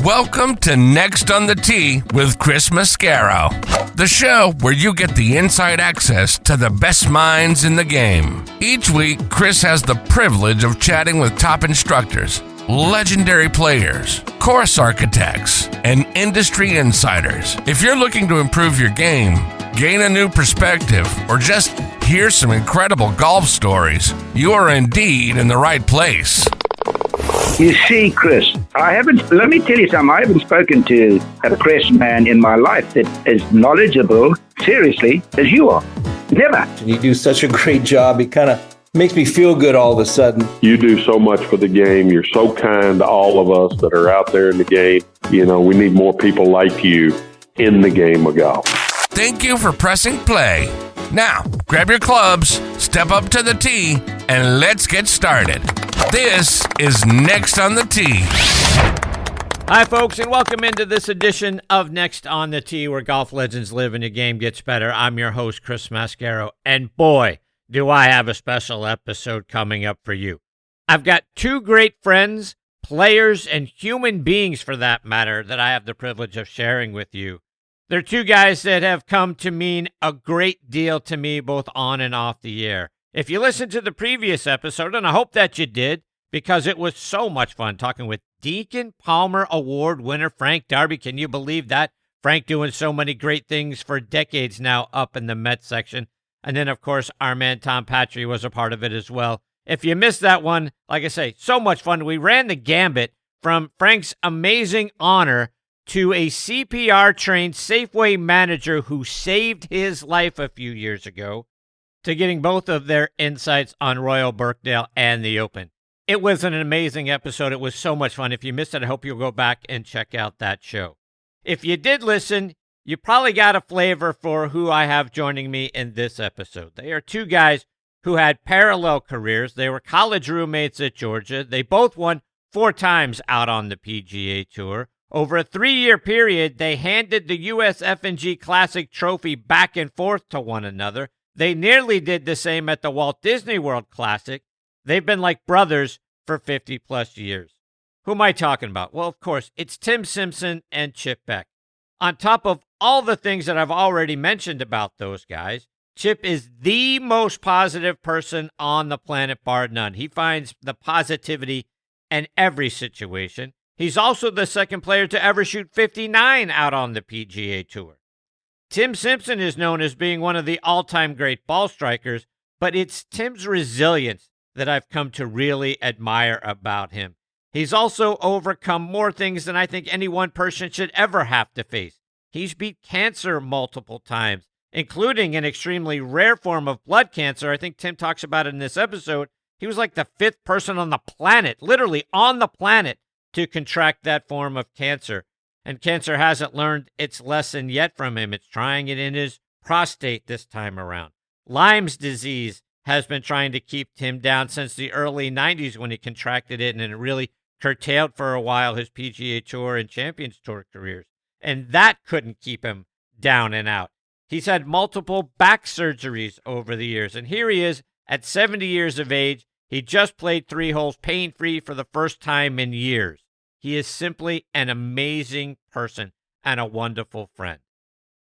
Welcome to Next on the Tee with Chris Mascaro, the show where you get the inside access to the best minds in the game. Each week, Chris has the privilege of chatting with top instructors, legendary players, course architects, and industry insiders. If you're looking to improve your game, gain a new perspective, or just hear some incredible golf stories, you are indeed in the right place. You see, Chris, let me tell you something. I haven't spoken to a press man in my life that is knowledgeable, seriously, as you are. Never. You do such a great job. It kind of makes me feel good all of a sudden. You do so much for the game. You're so kind to all of us that are out there in the game. You know, we need more people like you in the game of golf. Thank you for pressing play. Now, grab your clubs, step up to the tee, and let's get started. This is Next on the Tee. Hi, folks, and welcome into this edition of Next on the Tee, where golf legends live and the game gets better. I'm your host, Chris Mascaro, and boy, do I have a special episode coming up for you. I've got two great friends, players, and human beings, for that matter, that I have the privilege of sharing with you. They're two guys that have come to mean a great deal to me, both on and off the air. If you listened to the previous episode, and I hope that you did, because it was so much fun talking with Deacon Palmer Award winner Frank Darby. Can you believe that? Frank doing so many great things for decades now up in the Mets section. And then, of course, our man Tom Patry was a part of it as well. If you missed that one, like I say, so much fun. We ran the gambit from Frank's amazing honor to a CPR-trained Safeway manager who saved his life a few years ago, to getting both of their insights on Royal Birkdale and the Open. It was an amazing episode. It was so much fun. If you missed it, I hope you'll go back and check out that show. If you did listen, you probably got a flavor for who I have joining me in this episode. They are two guys who had parallel careers. They were college roommates at Georgia. They both won 4 times out on the PGA Tour. Over a 3-year period, they handed the USF&G Classic trophy back and forth to one another. They nearly did the same at the Walt Disney World Classic. They've been like brothers for 50-plus years. Who am I talking about? Well, of course, it's Tim Simpson and Chip Beck. On top of all the things that I've already mentioned about those guys, Chip is the most positive person on the planet, bar none. He finds the positivity in every situation. He's also the second player to ever shoot 59 out on the PGA Tour. Tim Simpson is known as being one of the all-time great ball strikers, but it's Tim's resilience that I've come to really admire about him. He's also overcome more things than I think any one person should ever have to face. He's beat cancer multiple times, including an extremely rare form of blood cancer. I think Tim talks about it in this episode. He was like the 5th person on the planet, literally on the planet, to contract that form of cancer. And cancer hasn't learned its lesson yet from him. It's trying it in his prostate this time around. Lyme's disease has been trying to keep him down since the early 90s when he contracted it, and it really curtailed for a while his PGA Tour and Champions Tour careers. And that couldn't keep him down and out. He's had multiple back surgeries over the years, and here he is at 70 years of age. He just played 3 holes pain-free for the first time in years. He is simply an amazing person and a wonderful friend.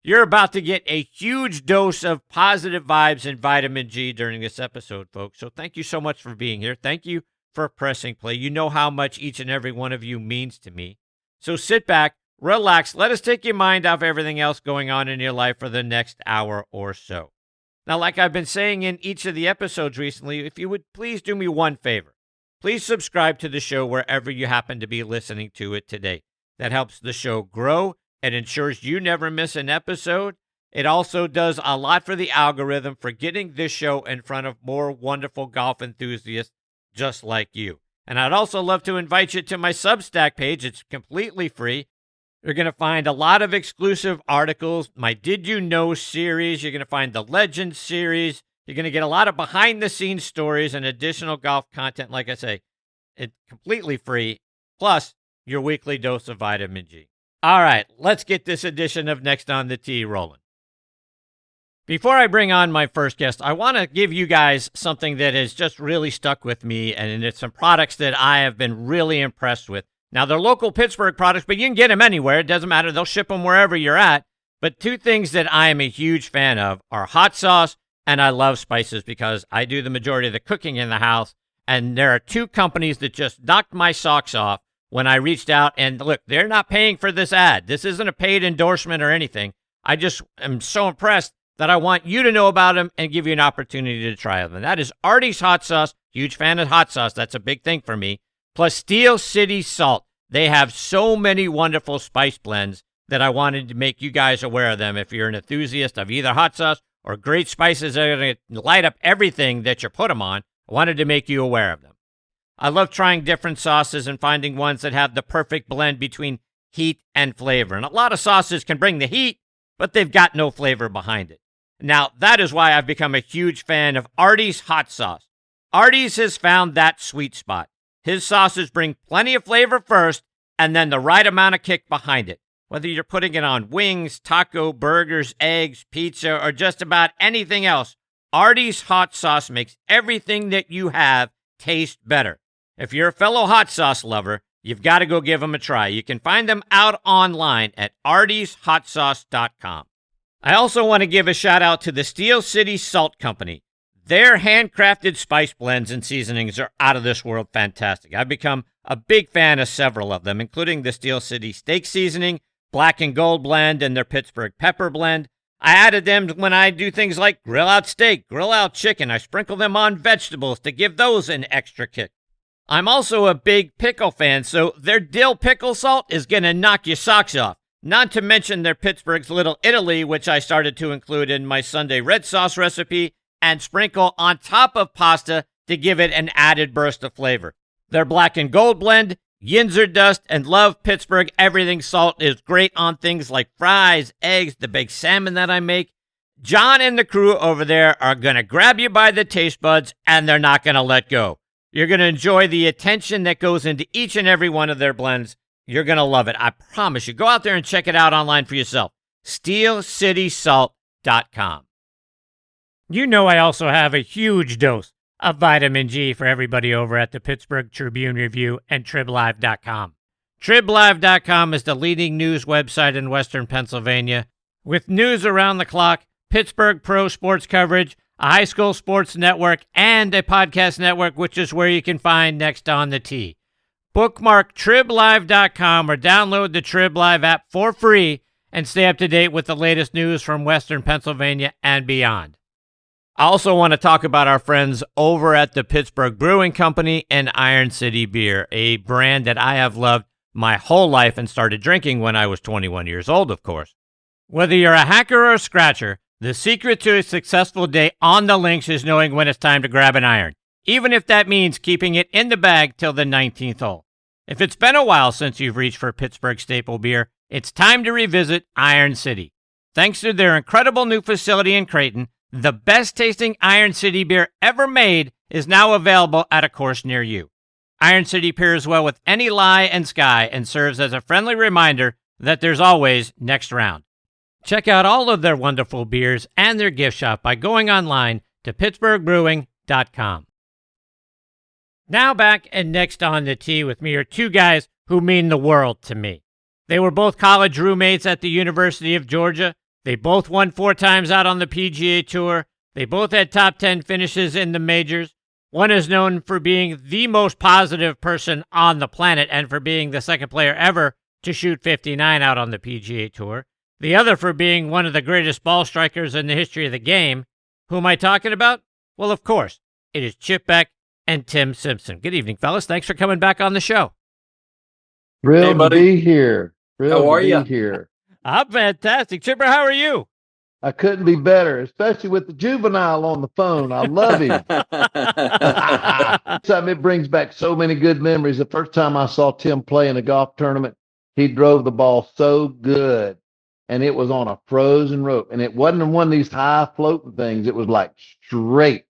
You're about to get a huge dose of positive vibes and vitamin G during this episode, folks. So thank you so much for being here. Thank you for pressing play. You know how much each and every one of you means to me. So sit back, relax, let us take your mind off everything else going on in your life for the next hour or so. Now, like I've been saying in each of the episodes recently, if you would please do me one favor. Please subscribe to the show wherever you happen to be listening to it today. That helps the show grow. It ensures you never miss an episode. It also does a lot for the algorithm for getting this show in front of more wonderful golf enthusiasts just like you. And I'd also love to invite you to my Substack page. It's completely free. You're going to find a lot of exclusive articles, my Did You Know series. You're going to find the Legends series. You're going to get a lot of behind-the-scenes stories and additional golf content. Like I say, it's completely free, plus your weekly dose of vitamin G. All right, let's get this edition of Next on the Tee rolling. Before I bring on my first guest, I want to give you guys something that has just really stuck with me, and it's some products that I have been really impressed with Now, they're local Pittsburgh products, but you can get them anywhere. It doesn't matter. They'll ship them wherever you're at. But two things that I am a huge fan of are hot sauce, and I love spices because I do the majority of the cooking in the house. And there are two companies that just knocked my socks off when I reached out. And look, they're not paying for this ad. This isn't a paid endorsement or anything. I just am so impressed that I want you to know about them and give you an opportunity to try them. And that is Artie's Hot Sauce. Huge fan of hot sauce. That's a big thing for me. Plus Steel City Salt. They have so many wonderful spice blends that I wanted to make you guys aware of them. If you're an enthusiast of either hot sauce or great spices that are going to light up everything that you put them on, I wanted to make you aware of them. I love trying different sauces and finding ones that have the perfect blend between heat and flavor. And a lot of sauces can bring the heat, but they've got no flavor behind it. Now, that is why I've become a huge fan of Artie's Hot Sauce. Artie's has found that sweet spot. His sauces bring plenty of flavor first and then the right amount of kick behind it. Whether you're putting it on wings, taco, burgers, eggs, pizza, or just about anything else, Artie's Hot Sauce makes everything that you have taste better. If you're a fellow hot sauce lover, you've got to go give them a try. You can find them out online at artieshotsauce.com. I also want to give a shout out to the Steel City Salt Company. Their handcrafted spice blends and seasonings are out of this world fantastic. I've become a big fan of several of them, including the Steel City Steak Seasoning, Black and Gold Blend, and their Pittsburgh Pepper Blend. I added them when I do things like grill out steak, grill out chicken. I sprinkle them on vegetables to give those an extra kick. I'm also a big pickle fan, so their dill pickle salt is going to knock your socks off. Not to mention their Pittsburgh's Little Italy, which I started to include in my Sunday red sauce recipe and sprinkle on top of pasta to give it an added burst of flavor. Their Black and Gold Blend, Yinzer Dust, and Love Pittsburgh Everything Salt is great on things like fries, eggs, the baked salmon that I make. John and the crew over there are going to grab you by the taste buds, and they're not going to let go. You're going to enjoy the attention that goes into each and every one of their blends. You're going to love it. I promise you. Go out there and check it out online for yourself. SteelCitySalt.com. You know I also have a huge dose of vitamin G for everybody over at the Pittsburgh Tribune Review and TribLive.com. TribLive.com is the leading news website in Western Pennsylvania with news around the clock, Pittsburgh pro sports coverage, a high school sports network, and a podcast network, which is where you can find Next on the Tee. Bookmark TribLive.com or download the TribLive app for free and stay up to date with the latest news from Western Pennsylvania and beyond. I also want to talk about our friends over at the Pittsburgh Brewing Company and Iron City Beer, a brand that I have loved my whole life and started drinking when I was 21 years old, of course. Whether you're a hacker or a scratcher, the secret to a successful day on the links is knowing when it's time to grab an iron, even if that means keeping it in the bag till the 19th hole. If it's been a while since you've reached for Pittsburgh staple beer, it's time to revisit Iron City. Thanks to their incredible new facility in Creighton, the best-tasting Iron City beer ever made is now available at a course near you. Iron City pairs well with any lie and sky and serves as a friendly reminder that there's always next round. Check out all of their wonderful beers and their gift shop by going online to pittsburghbrewing.com. Now back and next on the tee with me are two guys who mean the world to me. They were both college roommates at the University of Georgia. They both won 4 times out on the PGA Tour. They both had top 10 finishes in the majors. One is known for being the most positive person on the planet and for being the second player ever to shoot 59 out on the PGA Tour. The other for being one of the greatest ball strikers in the history of the game. Who am I talking about? Well, of course, it is Chip Beck and Tim Simpson. Good evening, fellas. Thanks for coming back on the show. Thrilled to be here. How are you? Here. I'm fantastic. Chipper, how are you? I couldn't be better, especially with the juvenile on the phone. I love him. It brings back so many good memories. The first time I saw Tim play in a golf tournament, he drove the ball so good, and it was on a frozen rope. And it wasn't one of these high floating things. It was like straight.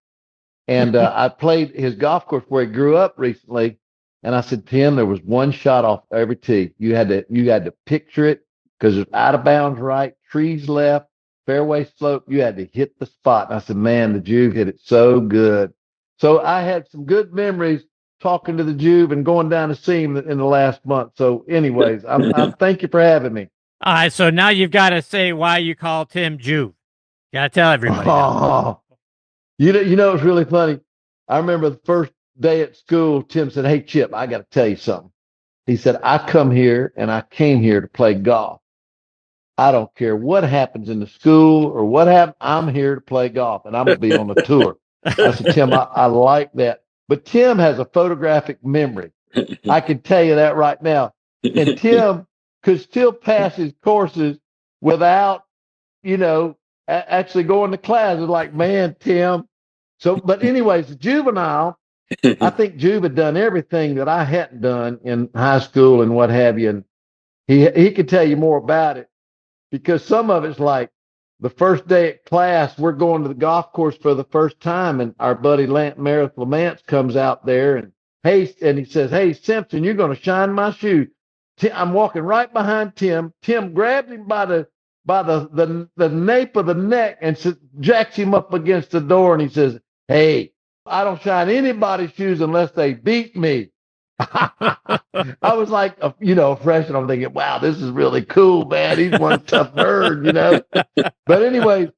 And I played his golf course where he grew up recently. And I said, Tim, there was one shot off every tee. You had to picture it because it's out of bounds right, trees left, fairway slope. You had to hit the spot. And I said, man, the Juve hit it so good. So I had some good memories talking to the Juve and going down to see him in the last month. So, anyways, I thank you for having me. All right, so now you've got to say why you call Tim Juve. Got to tell everybody. Oh, you know, it's really funny. I remember the first day at school, Tim said, "Hey, Chip, I got to tell you something." He said, "I come here and I came here to play golf. I don't care what happens in the school or what happens. I'm here to play golf and I'm going to be on the tour." I said, "Tim, I like that." But Tim has a photographic memory. I can tell you that right now. And Tim could still pass his courses without, actually going to class. It's like, man, Tim. So, but anyways, the juvenile, I think Juve had done everything that I hadn't done in high school and what have you. And he could tell you more about it because some of it's like the first day at class, we're going to the golf course for the first time. And our buddy Meredith Lamance comes out there and he says, "Hey, Simpson, you're going to shine my shoe." I'm walking right behind Tim. Tim grabs him by the nape of the neck and jacks him up against the door. And he says, "Hey, I don't shine anybody's shoes unless they beat me." I was like, a freshman. I'm thinking, wow, this is really cool, man. He's one tough nerd. But anyway,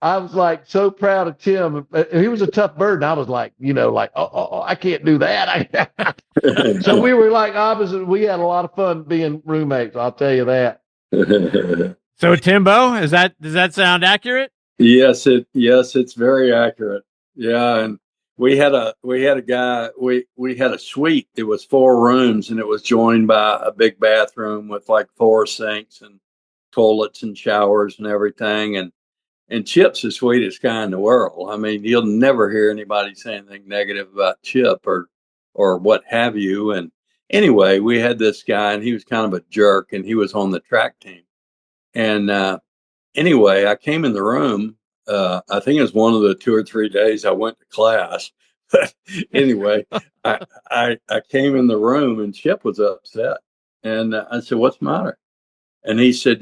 I was like so proud of Tim. He was a tough bird, and I was like, I can't do that. So we were like opposite. We had a lot of fun being roommates. I'll tell you that. So Timbo, does that sound accurate? Yes, it's very accurate. Yeah, and we had a guy. We had a suite. It was 4 rooms, and it was joined by a big bathroom with like 4 sinks and toilets and showers and everything. And Chip's the sweetest guy in the world. I mean, you'll never hear anybody say anything negative about Chip or what have you. And anyway, we had this guy, and he was kind of a jerk, and he was on the track team. And anyway, I came in the room. I think it was one of the 2 or 3 days I went to class. But anyway, I came in the room, and Chip was upset. And I said, "What's the matter?" And he said,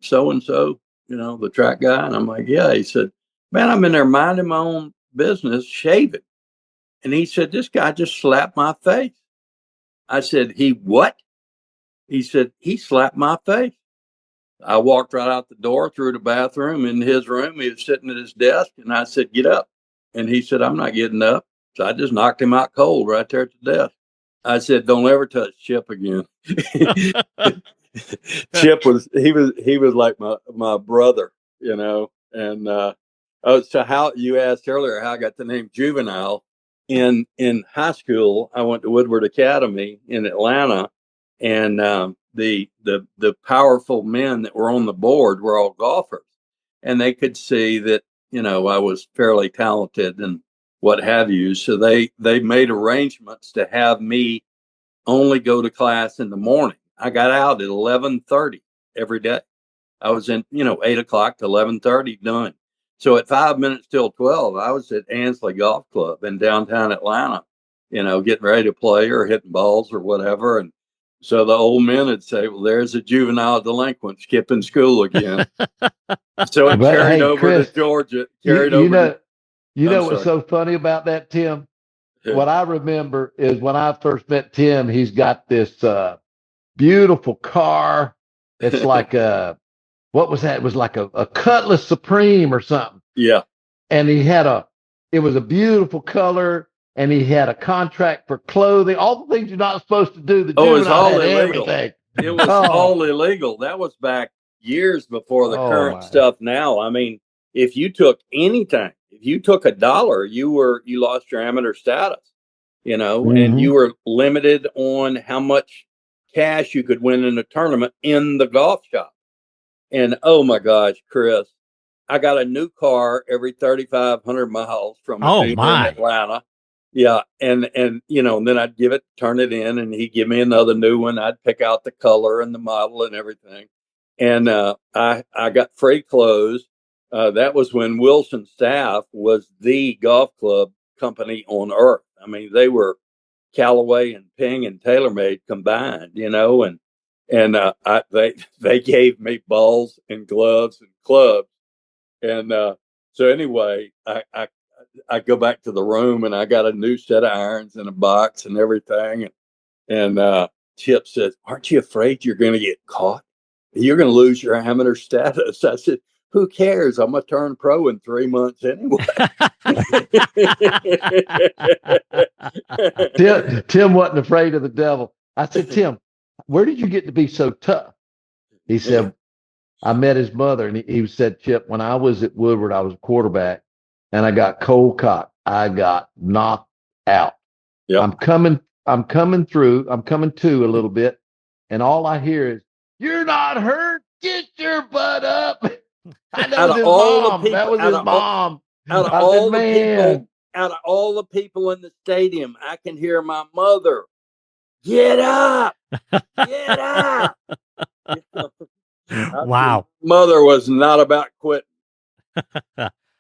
"So-and-so, the track guy." And I'm like, "Yeah." He said, "Man, I'm in there minding my own business, shaving." And he said, "This guy just slapped my face." I said, "He what?" He said, "He slapped my face." I walked right out the door through the bathroom in his room. He was sitting at his desk, and I said, "Get up." And he said, "I'm not getting up." So I just knocked him out cold right there at the desk. I said, "Don't ever touch Chip again." Chip was like my brother, And so how you asked earlier how I got the name Juvenile. In high school, I went to Woodward Academy in Atlanta, and the powerful men that were on the board were all golfers, and they could see that I was fairly talented and what have you. So they made arrangements to have me only go to class in the morning. I got out at 11:30 every day. I was in 8 o'clock to 11:30 done. So at 5 minutes till 12, I was at Ansley Golf Club in downtown Atlanta, getting ready to play or hitting balls or whatever. And so the old men would say, "Well, there's a juvenile delinquent skipping school again." So it carried over Chris, to Georgia. What's so funny about that, Tim? Yeah. What I remember is when I first met Tim, he's got this beautiful car. It's like what was that? It was like a Cutlass Supreme or something. Yeah. And it was a beautiful color, and he had a contract for clothing, all the things you're not supposed to do. The it was all illegal. Everything. It was all illegal. That was back years before the current stuff now. I mean, if you took anything, if you took $1, you lost your amateur status, and you were limited on how much cash you could win in a tournament in the golf shop. And oh my gosh, Chris, I got a new car every 3,500 miles from Atlanta. Yeah. And then I'd turn it in, and he'd give me another new one. I'd pick out the color and the model and everything. And I got free clothes. That was when Wilson Staff was the golf club company on earth. I mean, they were Callaway and Ping and TaylorMade combined, and they gave me balls and gloves and clubs. And so anyway, I I go back to the room and I got a new set of irons in a box and everything. And Chip says, "Aren't you afraid you're going to get caught? You're going to lose your amateur status." I said, "Who cares? I'm going to turn pro in 3 months anyway." Tim wasn't afraid of the devil. I said, "Tim, where did you get to be so tough?" He said, "I met his mother," and he said, "Chip, when I was at Woodward, I was a quarterback, and I got cold cocked. I got knocked out. Yep. I'm coming to a little bit, and all I hear is, 'You're not hurt. Get your butt up.'" That was his mom. That was his mom. Out of I all said, the "Man." people, out of all the people in the stadium, I can hear my mother, "Get up, get up." Wow. Mother was not about quitting.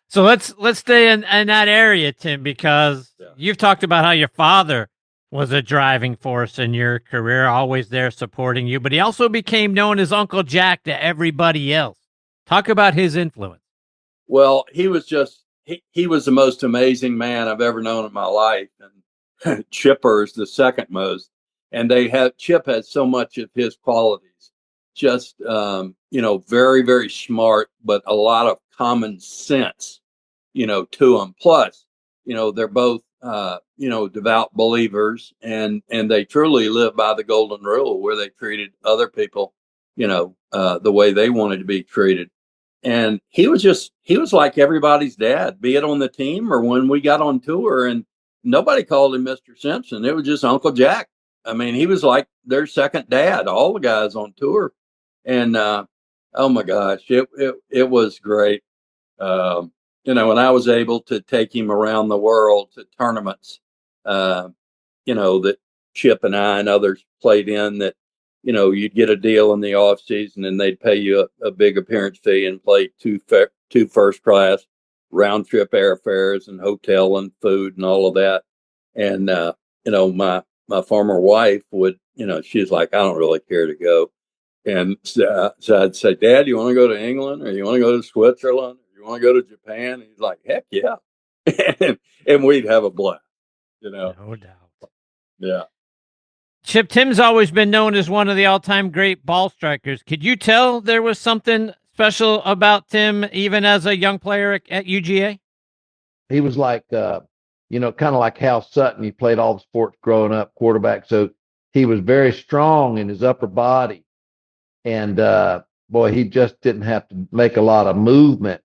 So let's stay in that area, Tim, because you've talked about how your father was a driving force in your career, always there supporting you, but he also became known as Uncle Jack to everybody else. Talk about his influence. Well, he was he was the most amazing man I've ever known in my life, and Chipper is the second most. And Chip had so much of his qualities, just very, very smart, but a lot of common sense, to him. Plus, they're both devout believers, and they truly live by the golden rule, where they treated other people, the way they wanted to be treated. And he was like everybody's dad, be it on the team or when we got on tour, and nobody called him Mr. Simpson. It was just Uncle Jack. I mean, he was like their second dad, all the guys on tour. And oh my gosh, it was great. And I was able to take him around the world to tournaments, that Chip and I and others played in, that, you'd get a deal in the off season and they'd pay you a big appearance fee and play two first class round trip airfares and hotel and food and all of that. And, my former wife would, she's like, "I don't really care to go." And so I'd say, "Dad, you want to go to England, or you want to go to Switzerland, or you want to go to Japan?" And he's like, "Heck yeah." and we'd have a blast, No doubt. Yeah. Chip, Tim's always been known as one of the all-time great ball strikers. Could you tell there was something special about Tim, even as a young player at UGA? He was like, kind of like Hal Sutton. He played all the sports growing up, quarterback. So he was very strong in his upper body. And boy, he just didn't have to make a lot of movement,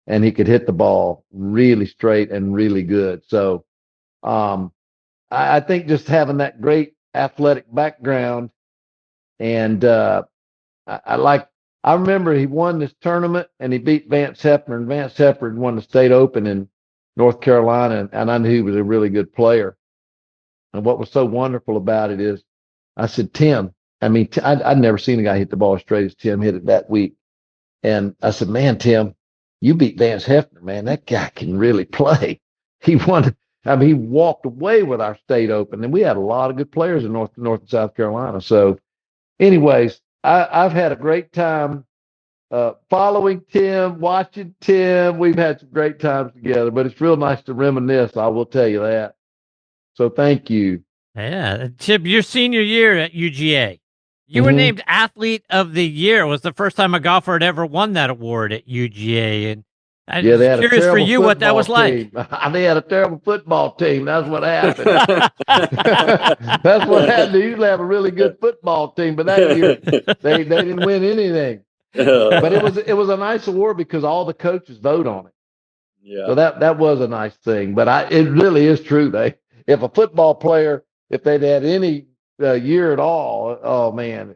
and he could hit the ball really straight and really good. So I think just having that great athletic background, and I remember he won this tournament and he beat Vance Hepner, and Vance Hepner won the state open in North Carolina, and I knew he was a really good player. And what was so wonderful about it is, I said, "Tim," I'd never seen a guy hit the ball as straight as Tim hit it that week. And I said, "Man, Tim, you beat Vance Heffner, man. That guy can really play." He won. He walked away with our state open, and we had a lot of good players in North and South Carolina. So, anyways, I've had a great time following Tim, watching Tim. We've had some great times together, but it's real nice to reminisce. I will tell you that. So, thank you. Yeah, Chip, your senior year at UGA, you were named Athlete of the Year. It was the first time a golfer had ever won that award at UGA. And I'm curious for you what that was like. They had a terrible football team. That's what happened. That's what happened. They usually have a really good football team, but that year they didn't win anything. But it was a nice award because all the coaches vote on it. Yeah. So that was a nice thing. But it really is true. If a football player, if they'd had any year at all, oh man,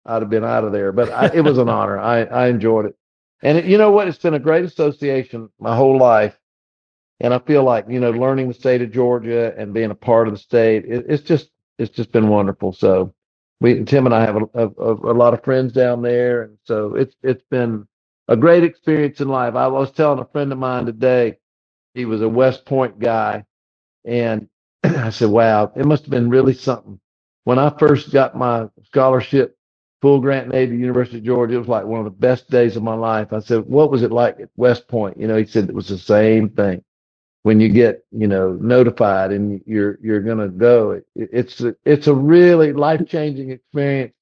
I'd have been out of there. But it was an honor. I enjoyed it. And you know what? It's been a great association my whole life. And I feel like, learning the state of Georgia and being a part of the state, it's just been wonderful. So Tim and I have a lot of friends down there. And so it's been a great experience in life. I was telling a friend of mine today, he was a West Point guy. And I said, wow, it must have been really something. When I first got my scholarship, full grant and aid to the University of Georgia, it was like one of the best days of my life. I said, what was it like at West Point? He said it was the same thing. when you get, notified and you're going to go. It's a really life-changing experience.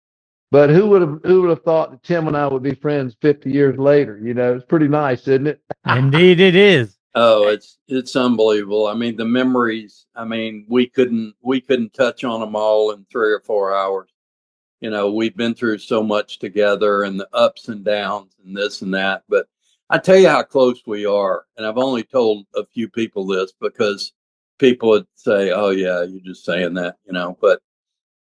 But who would have thought that Tim and I would be friends 50 years later? It's pretty nice, isn't it? Indeed, it is. Oh, it's unbelievable. I mean, the memories. I mean, we couldn't touch on them all in 3 or 4 hours. We've been through so much together, and the ups and downs and this and that. But I tell you how close we are. And I've only told a few people this because people would say, "Oh yeah, you're just saying that," But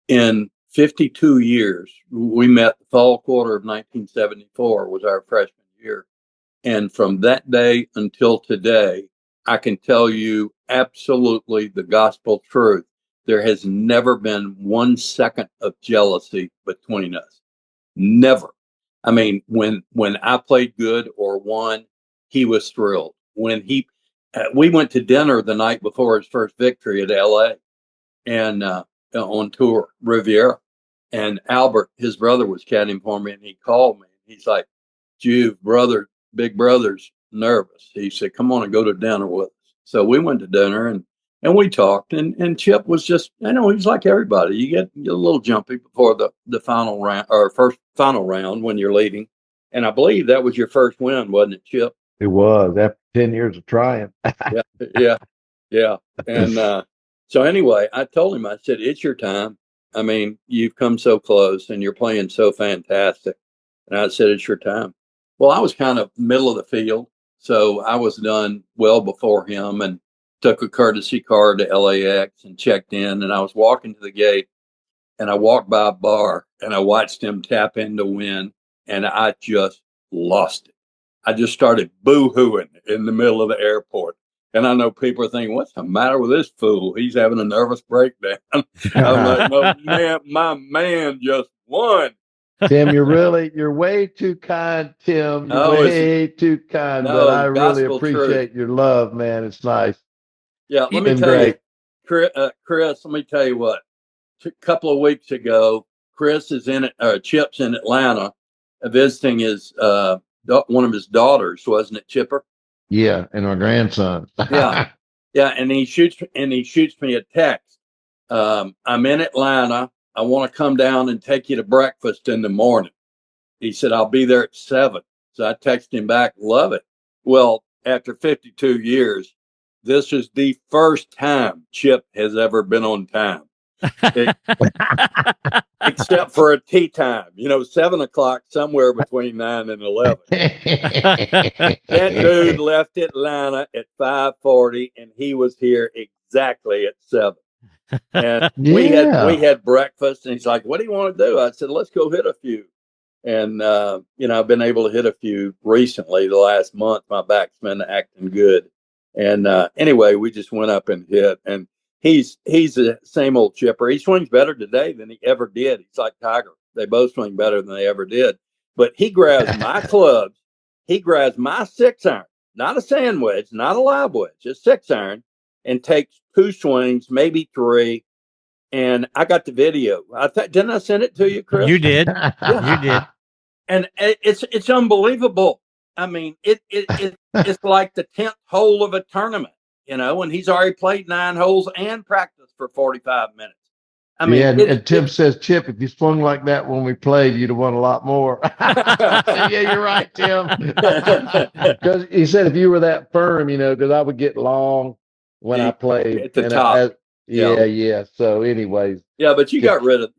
in 52 years, we met the fall quarter of 1974 was our freshman year. And from that day until today, I can tell you absolutely the gospel truth. There has never been 1 second of jealousy between us. Never. I mean, when I played good or won, he was thrilled. We went to dinner the night before his first victory at LA and on tour, Riviera. And Albert, his brother, was caddying for me, and he called me. He's like, "Juve, big brother's nervous." He said, "Come on and go to dinner with us." So we went to dinner and we talked. And Chip was just, he's like everybody. You get a little jumpy before the final round or first final round when you're leading. And I believe that was your first win, wasn't it, Chip? It was after 10 years of trying. Yeah. And so anyway, I told him, I said, "It's your time. I mean, you've come so close and you're playing so fantastic." And I said, "It's your time." Well, I was kind of middle of the field, so I was done well before him and took a courtesy car to LAX and checked in. And I was walking to the gate, and I walked by a bar, and I watched him tap in to win, and I just lost it. I just started boo-hooing in the middle of the airport. And I know people are thinking, "What's the matter with this fool? He's having a nervous breakdown." I'm like, "No, man, my man just won." Tim, you're way too kind, Tim. You're way too kind, but I really appreciate your love, man. It's nice. Yeah, let me tell you, Chris, let me tell you what. A couple of weeks ago, Chip's in Atlanta visiting one of his daughters, wasn't it, Chipper? Yeah, and our grandson. Yeah, and he shoots me a text. "I'm in Atlanta. I want to come down and take you to breakfast in the morning." He said, "I'll be there at 7." So I texted him back, "Love it." Well, after 52 years, this is the first time Chip has ever been on time. Except for a tea time, 7:00, somewhere between 9 and 11. That dude left Atlanta at 5:40, and he was here exactly at 7. And we had breakfast, and he's like, "What do you want to do?" I said, "Let's go hit a few." And I've been able to hit a few recently. The last month, my back's been acting good. And anyway, we just went up and hit, and he's the same old Chipper. He swings better today than he ever did. He's like Tiger. They both swing better than they ever did. But he grabs my clubs. He grabs my 6-iron, not a sand wedge, not a live wedge, a 6-iron, and takes 2 swings, maybe 3. And I got the video. Didn't I send it to you, Chris? You did. Yeah. You did. And it's unbelievable. I mean, it's like the 10th hole of a tournament, and he's already played 9 holes and practiced for 45 minminutes. I mean, and Tim says, "Chip, if you swung like that when we played, you'd have won a lot more." Yeah, you're right, Tim. Because he said if you were that firm, because I would get long when I played at the top. Yeah. So, anyways, yeah, but you got rid of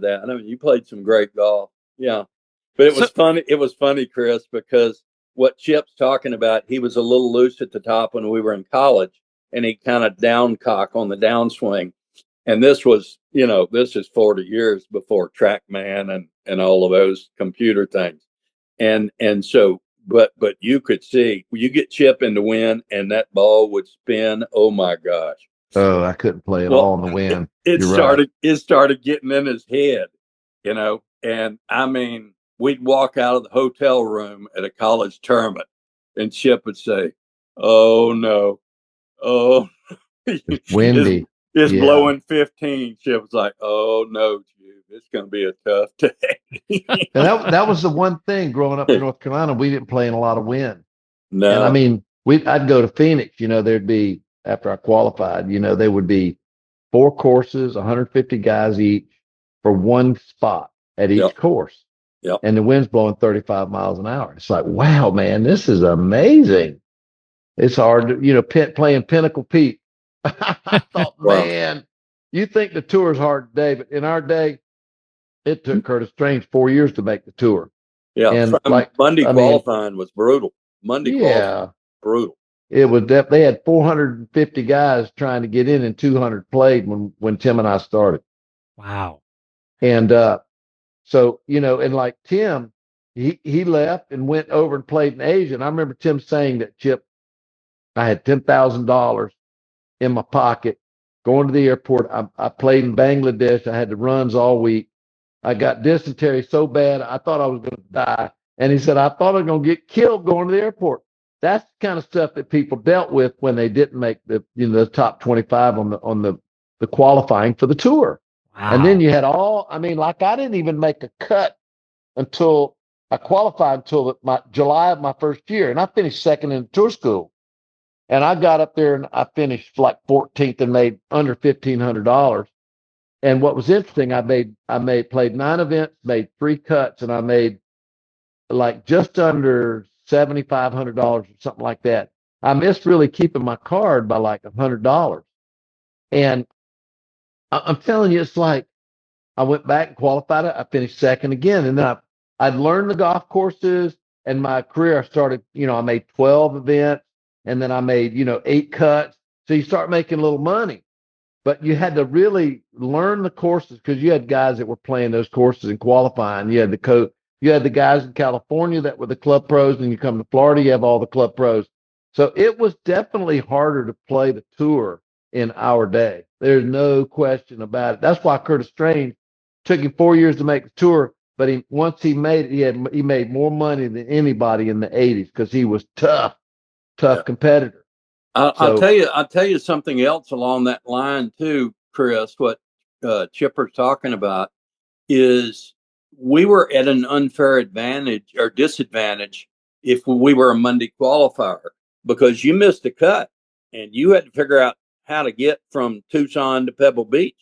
that. I mean, you played some great golf. Yeah. But it was funny. It was funny, Chris, because what Chip's talking about, he was a little loose at the top when we were in college, and he kind of downcock on the downswing. And this was, this is 40 years before TrackMan and all of those computer things. And so, but you could see, you get Chip in the wind, and that ball would spin. Oh my gosh! Oh, I couldn't play it all in the wind. It started getting in his head, and I mean. We'd walk out of the hotel room at a college tournament, and Chip would say, "Oh no, it's windy. It's blowing 15." Chip was like, "Oh no, Jude, it's going to be a tough day." And that was the one thing growing up in North Carolina, we didn't play in a lot of wind. No, and I mean, I'd go to Phoenix, there'd be, after I qualified, there would be 4 courses, 150 guys each for one spot at each Yep. course. Yep. And the wind's blowing 35 miles an hour. It's like, wow, man, this is amazing. It's hard to, playing Pinnacle Peak. I thought, Wow. man, you think the tour is hard today, but in our day, it took Curtis Strange 4 years to make the tour. Yeah. And Monday qualifying was brutal. Monday qualifying, brutal. It was they had 450 guys trying to get in and 200 played when Tim and I started. Wow. And so, and like Tim, he left and went over and played in Asia. And I remember Tim saying that, Chip, I had $10,000 in my pocket going to the airport. I played in Bangladesh. I had the runs all week. I got dysentery so bad I thought I was going to die. And he said, I thought I was going to get killed going to the airport. That's the kind of stuff that people dealt with when they didn't make the top 25 on the qualifying for the tour. Wow. And then you had I didn't even make a cut until I qualified until July of my first year. And I finished second in the tour school. And I got up there and I finished like 14th and made under $1,500. And what was interesting, I played 9 events, made 3 cuts, and I made like just under $7,500 or something like that. I missed really keeping my card by like $100. And I'm telling you, it's like I went back and qualified it. I finished second again. And then I'd learned the golf courses, and my career, I started, I made 12 events, and then I made, 8 cuts. So you start making a little money. But you had to really learn the courses because you had guys that were playing those courses and qualifying. You had the guys in California that were the club pros, and you come to Florida, you have all the club pros. So it was definitely harder to play the tour in our day. There's no question about it. That's why Curtis Strange took him 4 years to make the tour, but once he made it, he made more money than anybody in the 80s because he was tough competitor. I'll tell you something else along that line too, Chris. What Chipper's talking about is we were at an unfair advantage or disadvantage if we were a Monday qualifier because you missed a cut and you had to figure out how to get from Tucson to Pebble Beach,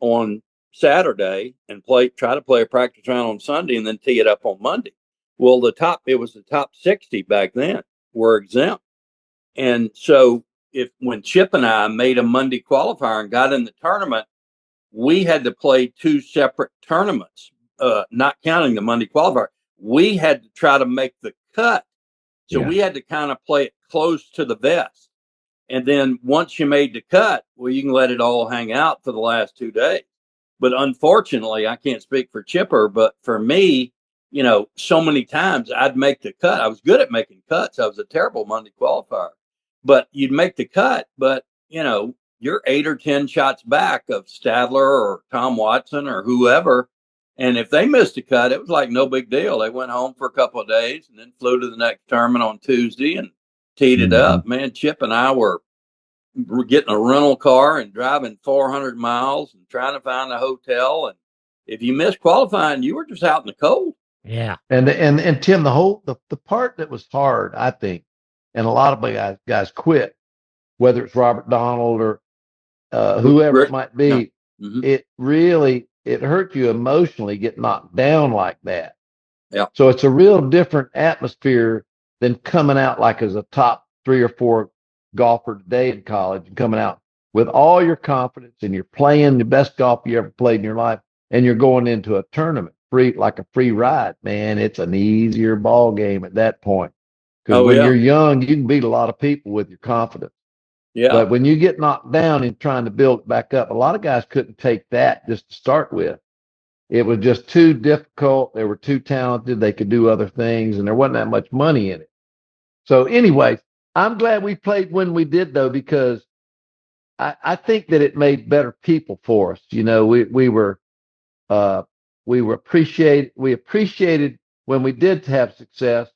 on Saturday and try to play a practice round on Sunday and then tee it up on Monday. Well, it was the top 60 back then were exempt. And so when Chip and I made a Monday qualifier and got in the tournament, we had to play 2 separate tournaments, not counting the Monday qualifier. We had to try to make the cut. So we had to kind of play it close to the vest. And then once you made the cut, well, you can let it all hang out for the last 2 days. But unfortunately, I can't speak for Chipper, but for me, so many times I'd make the cut. I was good at making cuts. I was a terrible Monday qualifier. But you'd make the cut, but, you're 8 or 10 shots back of Stadler or Tom Watson or whoever. And if they missed a cut, it was like no big deal. They went home for a couple of days and then flew to the next tournament on Tuesday and teed it up. Man, Chip and I were getting a rental car and driving 400 miles and trying to find a hotel. And if you missed qualifying, you were just out in the cold. Yeah. And Tim, the part that was hard, I think, and a lot of guys quit, whether it's Robert Donald or whoever it might be, it really, it hurt you emotionally get knocked down like that. Yeah. So it's a real different atmosphere than coming out like as a top 3 or 4 golfer today in college and coming out with all your confidence and you're playing the best golf you ever played in your life and you're going into a tournament like a free ride. Man, it's an easier ball game at that point. Because when you're young, you can beat a lot of people with your confidence. Yeah. But when you get knocked down and trying to build it back up, a lot of guys couldn't take that just to start with. It was just too difficult. They were too talented. They could do other things, and there wasn't that much money in it. So anyways, I'm glad we played when we did, though, because I think that it made better people for us. We appreciated when we did have success.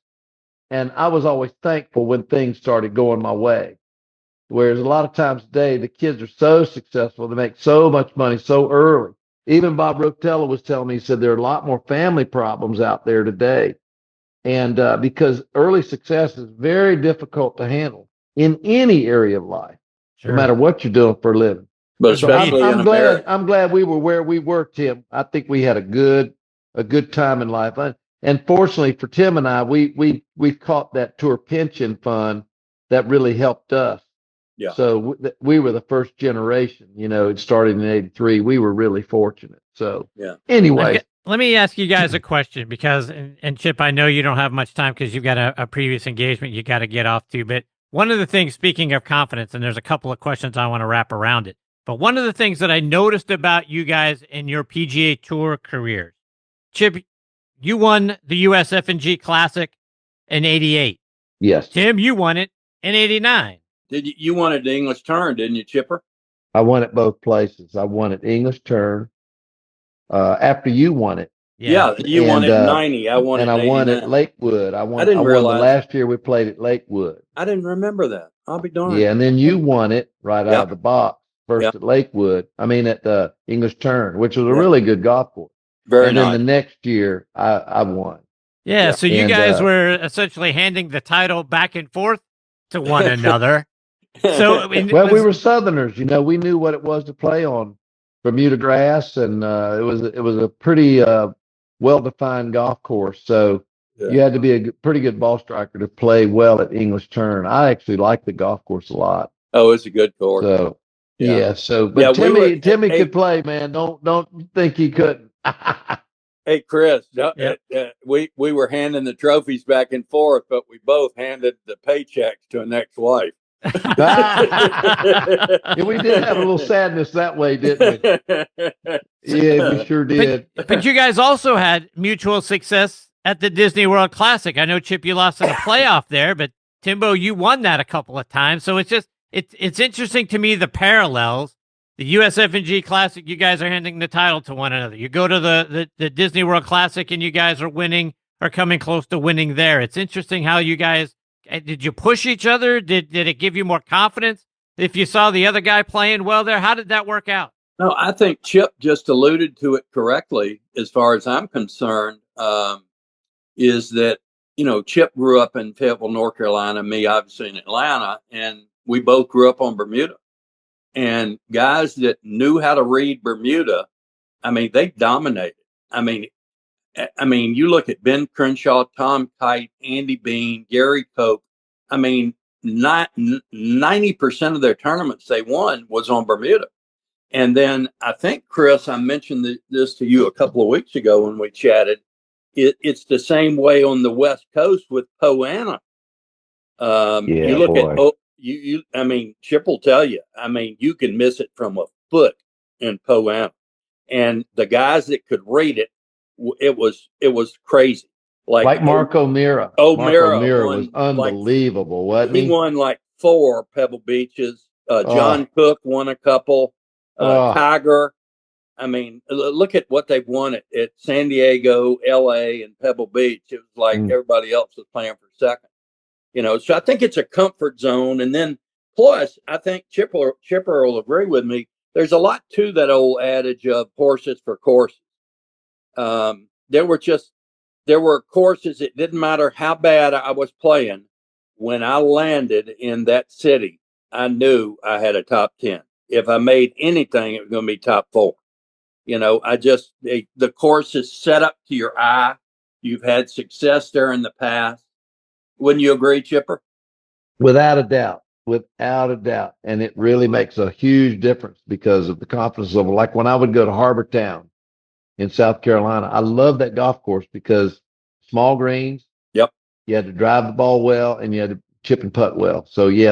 And I was always thankful when things started going my way. Whereas a lot of times today, the kids are so successful, they make so much money so early. Even Bob Rotella was telling me, he said there are a lot more family problems out there today. And because early success is very difficult to handle in any area of life, no matter what you're doing for a living. But So especially in America. I'm glad we were where we were, Tim. I think we had a good time in life. And fortunately for Tim and I, we caught that tour pension fund that really helped us. Yeah. So we were the first generation. It started in '83. We were really fortunate. So anyway, let me ask you guys a question because, and Chip, I know you don't have much time because you've got a previous engagement you got to get off to. But one of the things, speaking of confidence, and there's a couple of questions I want to wrap around it. But one of the things that I noticed about you guys in your PGA Tour careers, Chip, you won the USF&G Classic in '88. Yes. Tim, you won it in '89. Did you won it the English Turn, didn't you, Chipper? I won it both places. I won it English Turn after you won it. Yeah, you won it in '90. I won it in '89. I won at Lakewood. I won didn't realize the last year we played at Lakewood. I didn't remember that. I'll be darned. Yeah, and then you won it right out of the box first at Lakewood. I mean, at the English Turn, which was a really good golf course. Very and nice. then the next year, I won. Yeah, so you guys were essentially handing the title back and forth to one another. So we were Southerners. We knew what it was to play on Bermuda grass, and it was a pretty well-defined golf course. So you had to be a pretty good ball striker to play well at English Turn. I actually like the golf course a lot. Oh, it's a good course. So but Timmy could play, man. Don't think he couldn't. Hey, Chris, we were handing the trophies back and forth, but we both handed the paychecks to an ex-wife. We did have a little sadness that way, didn't we? Yeah, we sure did. But you guys also had mutual success at the Disney World Classic. I know, Chip, you lost in a playoff there, but Timbo, you won that a couple of times. So it's interesting to me, the parallels. The USF&G Classic, you guys are handing the title to one another. You go to the Disney World Classic and you guys are coming close to winning there. It's interesting how you guys, did you push each other? Did it give you more confidence if you saw the other guy playing well there? How did that work out? No, I think Chip just alluded to it correctly as far as I'm concerned, is that, Chip grew up in Fayetteville, North Carolina, me obviously in Atlanta, and we both grew up on Bermuda. And guys that knew how to read Bermuda, they dominated. You look at Ben Crenshaw, Tom Kite, Andy Bean, Gary Koch. 90% of their tournaments they won was on Bermuda. And then I think, Chris, I mentioned this to you a couple of weeks ago when we chatted. It's the same way on the West Coast with Poa annua. You look at Chip will tell you, you can miss it from a foot in Poa annua. And the guys that could read it, it was crazy. Like Mark O'Meara. O'Meara was unbelievable, wasn't he? He won 4 Pebble Beaches. John Cook won a couple. Tiger. Look at what they've won at San Diego, LA, and Pebble Beach. It was like everybody else was playing for second. So I think it's a comfort zone. And then plus, I think Chipper will agree with me. There's a lot to that old adage of horses for courses. There were courses, it didn't matter how bad I was playing. When I landed in that city, I knew I had a top 10. If I made anything, it was going to be top 4. The course is set up to your eye. You've had success there in the past. Wouldn't you agree, Chipper? Without a doubt. And it really makes a huge difference because of the confidence level. Like when I would go to Harbor Town in South Carolina, I love that golf course because small greens. Yep. You had to drive the ball well and you had to chip and putt well. So you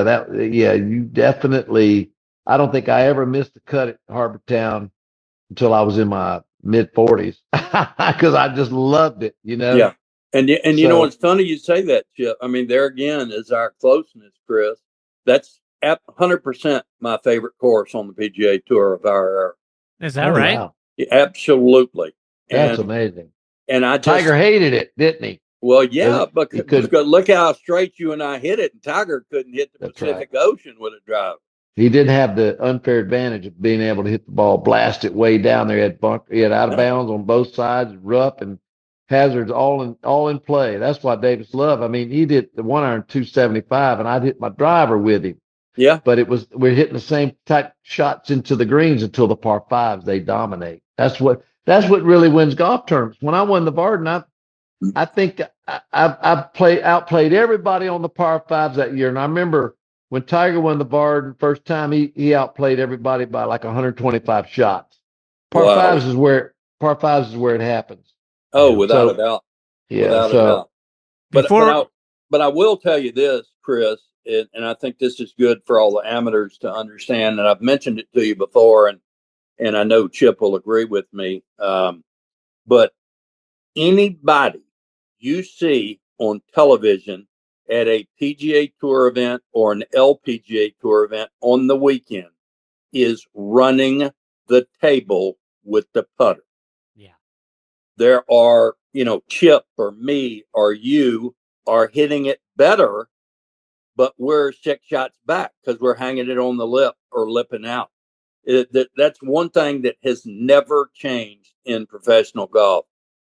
definitely, I don't think I ever missed a cut at Harbor Town until I was in my mid 40s because I just loved it, Yeah. And you know, it's funny you say that, Chip. There again is our closeness, Chris. That's 100% my favorite course on the PGA Tour of our era. Is that right? Wow. Yeah, absolutely. That's amazing. And Tiger hated it, didn't he? Well, yeah, because look how straight you and I hit it, and Tiger couldn't hit the Pacific Ocean with a driver. He didn't have the unfair advantage of being able to hit the ball, blast it way down there. He had out of bounds on both sides, rough, and hazards all in play. That's why Davis Love. I mean, he did the 1 iron 275, and I'd hit my driver with him. Yeah. But we're hitting the same type shots into the greens until the par fives. They dominate. That's what really wins golf tournaments. When I won the Varden, I think I outplayed everybody on the par fives that year. And I remember when Tiger won the Varden first time, he outplayed everybody by like 125 shots. Par Wow. fives is where it happens. Oh, without a doubt. Yeah. Without a doubt. Before, But I will tell you this, Chris, and I think this is good for all the amateurs to understand. And I've mentioned it to you before, and I know Chip will agree with me. But anybody you see on television at a PGA Tour event or an LPGA Tour event on the weekend is running the table with the putter. yeah, There are, Chip or me or you are hitting it better, but we're 6 shots back because we're hanging it on the lip or lipping out. That's one thing that has never changed in professional golf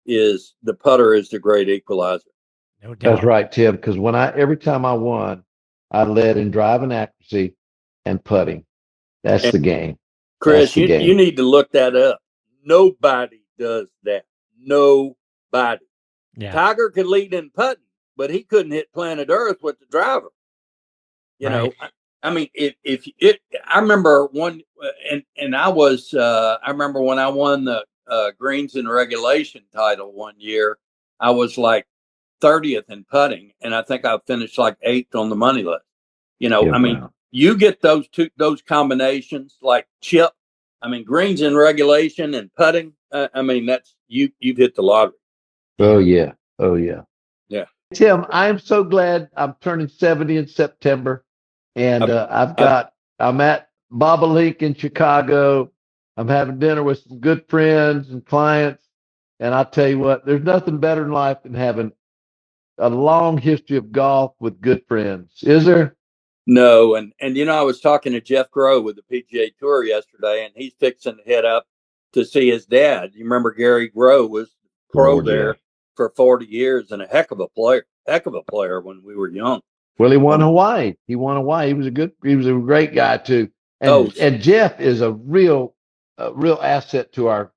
is the putter is the great equalizer. no doubt. That's right, Tim. Because every time I won, I led in driving accuracy and putting. That's the game. Chris, you need to look that up. Nobody does that. Nobody. Yeah. Tiger could lead in putting, but he couldn't hit planet Earth with the driver. I mean, I remember I remember when I won the greens in regulation title one year, I was like 30th in putting, and I think I finished like 8th on the money list. You get those combinations like Chip. I mean, greens in regulation and putting. That's you've hit the lottery. Oh yeah. Oh yeah. Yeah. Tim, I am so glad I'm turning 70 in September, and I'm at Bobolink in Chicago. I'm having dinner with some good friends and clients, and I tell you what, there's nothing better in life than having a long history of golf with good friends. Is there? No, and I was talking to Jeff Groh with the PGA Tour yesterday, and he's fixing to head up to see his dad. You remember Gary Groh was pro there for 40 years and a heck of a player when we were young. Well, he won Hawaii. He was a great guy too. And Jeff is a real asset to our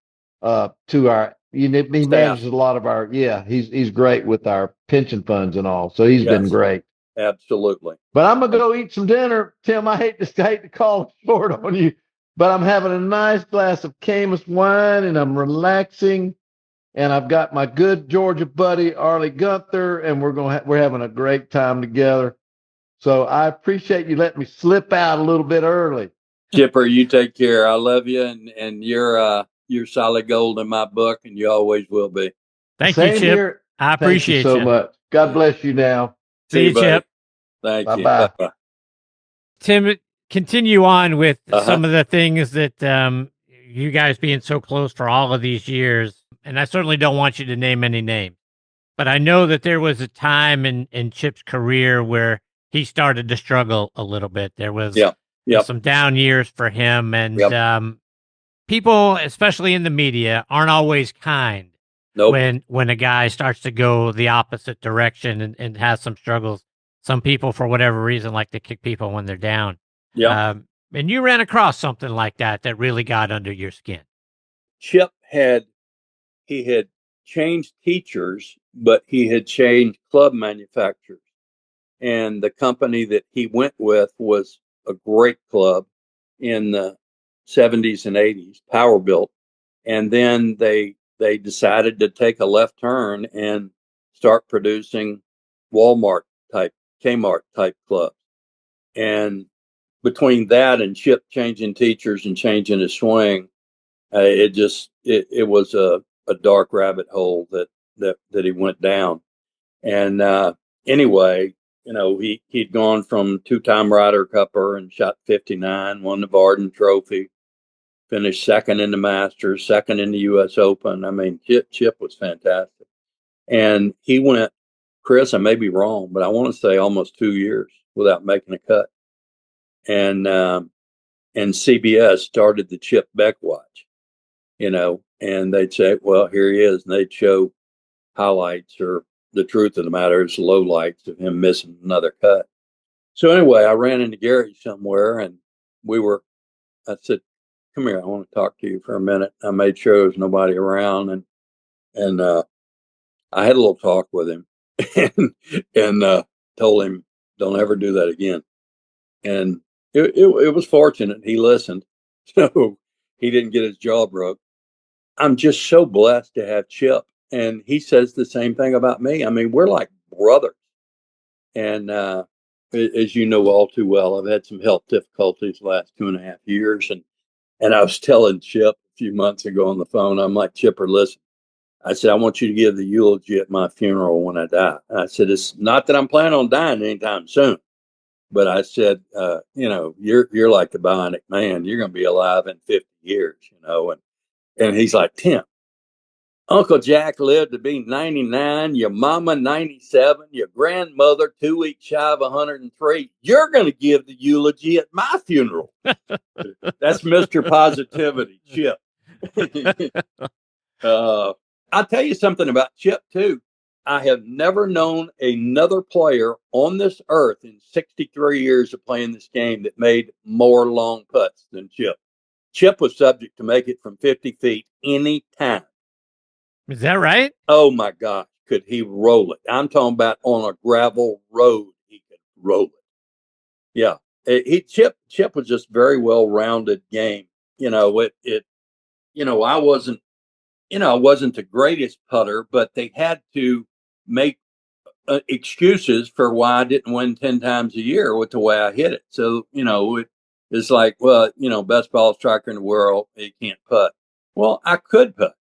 he manages a lot of our he's great with our pension funds and all. So he's been great. Absolutely. But I'm gonna go eat some dinner, Tim. I hate to call short on you, but I'm having a nice glass of Camus wine and I'm relaxing. And I've got my good Georgia buddy Arlie Gunther, and we're having a great time together. So I appreciate you letting me slip out a little bit early. Chipper, you take care. I love you, and you're solid gold in my book, and you always will be. Thank you, Chip. Here. I appreciate you so much. God bless you now. See you, Chip. Thank you. Bye-bye. Tim, continue on with some of the things that you guys being so close for all of these years. And I certainly don't want you to name any names, but I know that there was a time in Chip's career where he started to struggle a little bit. There was some down years for him, and people, especially in the media, aren't always kind when a guy starts to go the opposite direction and has some struggles. Some people, for whatever reason, like to kick people when they're down. And you ran across something like that really got under your skin. Chip had changed teachers, but he had changed club manufacturers. And the company that he went with was a great club in the 70s and 80s, Powerbuilt. And then they decided to take a left turn and start producing Walmart type, Kmart type clubs. And between that and Chip changing teachers and changing his swing, it was a dark rabbit hole that he went down. And anyway, he'd gone from 2-time Ryder Cupper and shot 59, won the Varden Trophy, finished second in the Masters, second in the U.S. Open. I mean, Chip was fantastic. And he went, Chris, I may be wrong, but I want to say almost 2 years without making a cut. And CBS started the Chip Beck watch, and they'd say, well, here he is. And they'd show highlights, or the truth of the matter is low lights of him missing another cut. So anyway, I ran into Gary somewhere, and I said, "Come here, I want to talk to you for a minute." I made sure there was nobody around, and I had a little talk with him, and told him, "Don't ever do that again." And it was fortunate he listened, so he didn't get his jaw broke. I'm just so blessed to have Chip, and he says the same thing about me. I mean, we're like brothers, and as you know all too well, I've had some health difficulties the last 2.5 years, and I was telling Chip a few months ago on the phone, I'm like, "Chipper, listen," I said, "I want you to give the eulogy at my funeral when I die." I said, "It's not that I'm planning on dying anytime soon, but I said, you're like the bionic man. You're going to be alive in 50 years, And he's like, "Tim, Uncle Jack lived to be 99, your mama 97, your grandmother 2 weeks shy of 103. You're going to give the eulogy at my funeral." That's Mr. Positivity, Chip. I'll tell you something about Chip, too. I have never known another player on this earth in 63 years of playing this game that made more long putts than Chip. Chip was subject to make it from 50 feet any time. Is that right? Oh, my gosh. Could he roll it? I'm talking about on a gravel road, he could roll it. Yeah. Chip was just very well-rounded game. I wasn't the greatest putter, but they had to make excuses for why I didn't win 10 times a year with the way I hit it. So, it's like, well, best ball striker in the world, he can't putt. Well, I could putt.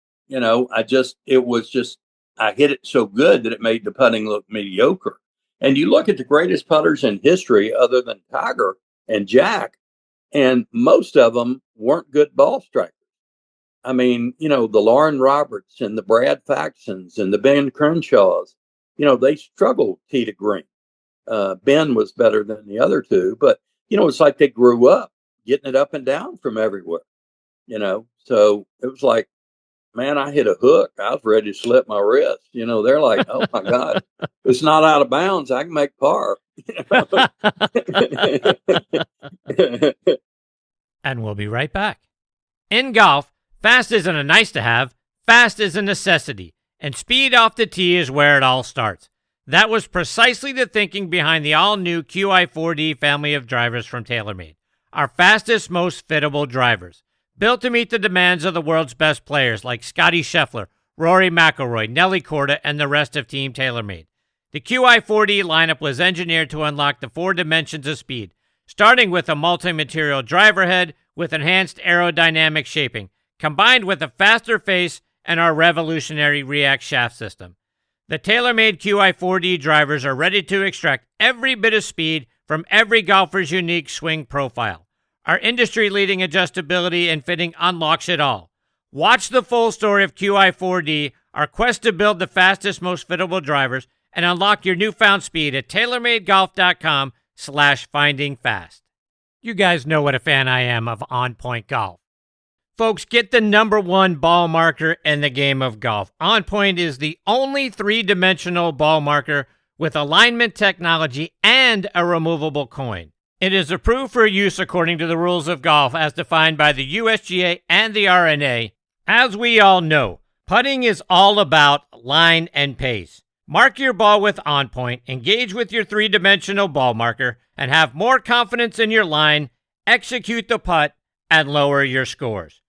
I hit it so good that it made the putting look mediocre. And you look at the greatest putters in history other than Tiger and Jack, and most of them weren't good ball strikers. I mean, the Lauren Roberts and the Brad Faxons and the Ben Crenshaws, they struggled tee to green. Ben was better than the other two, but, it's like they grew up getting it up and down from everywhere, So it was like, man, I hit a hook. I was ready to slip my wrist. They're like, "Oh, my God, it's not out of bounds. I can make par." And we'll be right back. In golf, fast isn't a nice to have, fast is a necessity, and speed off the tee is where it all starts. That was precisely the thinking behind the all-new QI4D family of drivers from TaylorMade, our fastest, most fittable drivers. Built to meet the demands of the world's best players like Scottie Scheffler, Rory McIlroy, Nelly Korda, and the rest of Team TaylorMade. The QI4D lineup was engineered to unlock the 4 dimensions of speed, starting with a multi-material driver head with enhanced aerodynamic shaping, combined with a faster face and our revolutionary React shaft system. The TaylorMade QI4D drivers are ready to extract every bit of speed from every golfer's unique swing profile. Our industry-leading adjustability and fitting unlocks it all. Watch the full story of QI4D, our quest to build the fastest, most fittable drivers, and unlock your newfound speed at TaylorMadeGolf.com/findingfast. You guys know what a fan I am of On Point Golf. Folks, get the #1 ball marker in the game of golf. On Point is the only 3-dimensional ball marker with alignment technology and a removable coin. It is approved for use according to the rules of golf as defined by the USGA and the R&A. As we all know, putting is all about line and pace. Mark your ball with On Point, engage with your 3-dimensional ball marker, and have more confidence in your line, execute the putt, and lower your scores.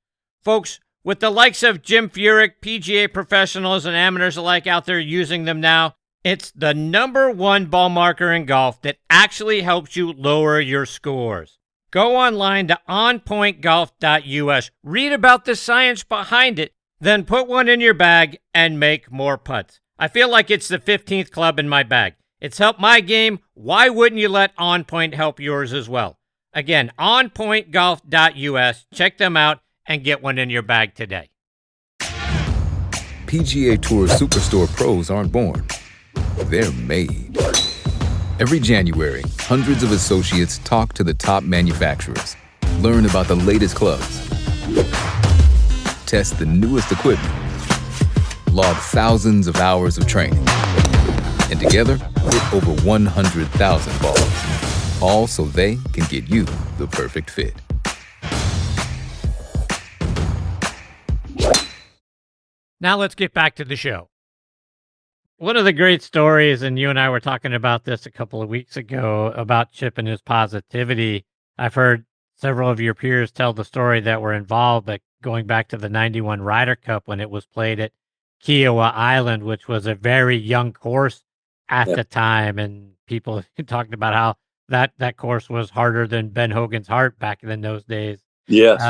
Folks, with the likes of Jim Furyk, PGA professionals and amateurs alike out there using them now, it's the #1 ball marker in golf that actually helps you lower your scores. Go online to onpointgolf.us, read about the science behind it, then put one in your bag and make more putts. I feel like it's the 15th club in my bag. It's helped my game. Why wouldn't you let On Point help yours as well? Again, onpointgolf.us. Check them out and get one in your bag today. PGA Tour Superstore pros aren't born. They're made. Every January, hundreds of associates talk to the top manufacturers, learn about the latest clubs, test the newest equipment, logged thousands of hours of training. And together, hit over 100,000 balls. All so they can get you the perfect fit. Now let's get back to the show. One of the great stories, and you and I were talking about this a couple of weeks ago, about Chip and his positivity. I've heard several of your peers tell the story that were involved, but going back to the 91 Ryder Cup when it was played at Kiowa Island, which was a very young course at the time, and people talked about how that course was harder than Ben Hogan's heart back in those days. Yes.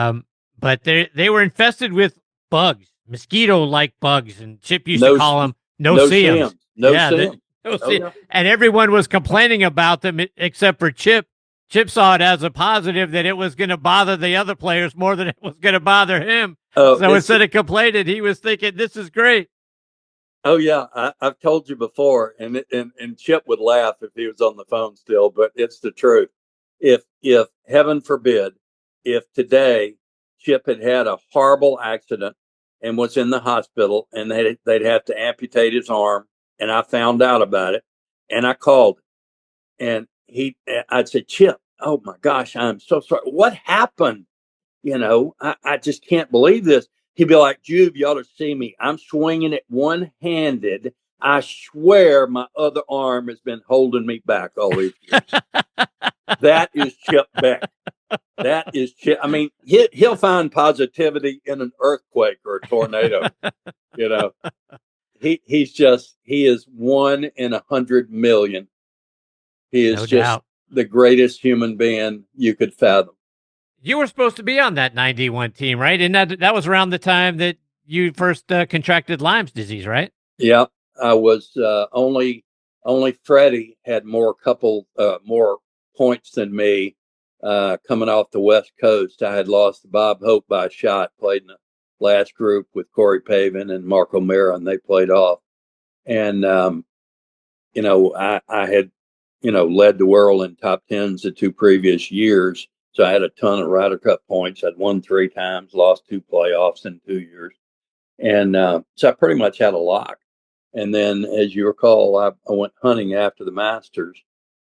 But they were infested with bugs, mosquito-like bugs, and Chip used to call them no-see-ums. No-see-ums. Yeah. And everyone was complaining about them except for Chip. Chip saw it as a positive that it was going to bother the other players more than it was going to bother him. So instead of complaining, he was thinking, this is great. Oh, yeah. I've told you before, and Chip would laugh if he was on the phone still, but it's the truth. If heaven forbid, if today Chip had a horrible accident and was in the hospital and they'd have to amputate his arm, and I found out about it, and I called, and I'd say, Chip, oh my gosh, I'm so sorry. What happened? I just can't believe this. He'd be like, Jude, you ought to see me. I'm swinging it one-handed. I swear my other arm has been holding me back all these years. That is Chip Beck. That is Chip. I mean, he'll find positivity in an earthquake or a tornado. He is 1 in 100 million. He is the greatest human being you could fathom. You were supposed to be on that 91 team, right? And that was around the time that you first contracted Lyme's disease, right? Yeah, I was only Freddie had more points than me coming off the West Coast. I had lost to Bob Hope by a shot, played in the last group with Corey Pavin and Mark O'Meara, and they played off. And, I had, led the world in top tens the 2 previous years. So I had a ton of Ryder Cup points. I'd won 3 times, lost 2 playoffs in 2 years. And so I pretty much had a lock. And then, as you recall, I went hunting after the Masters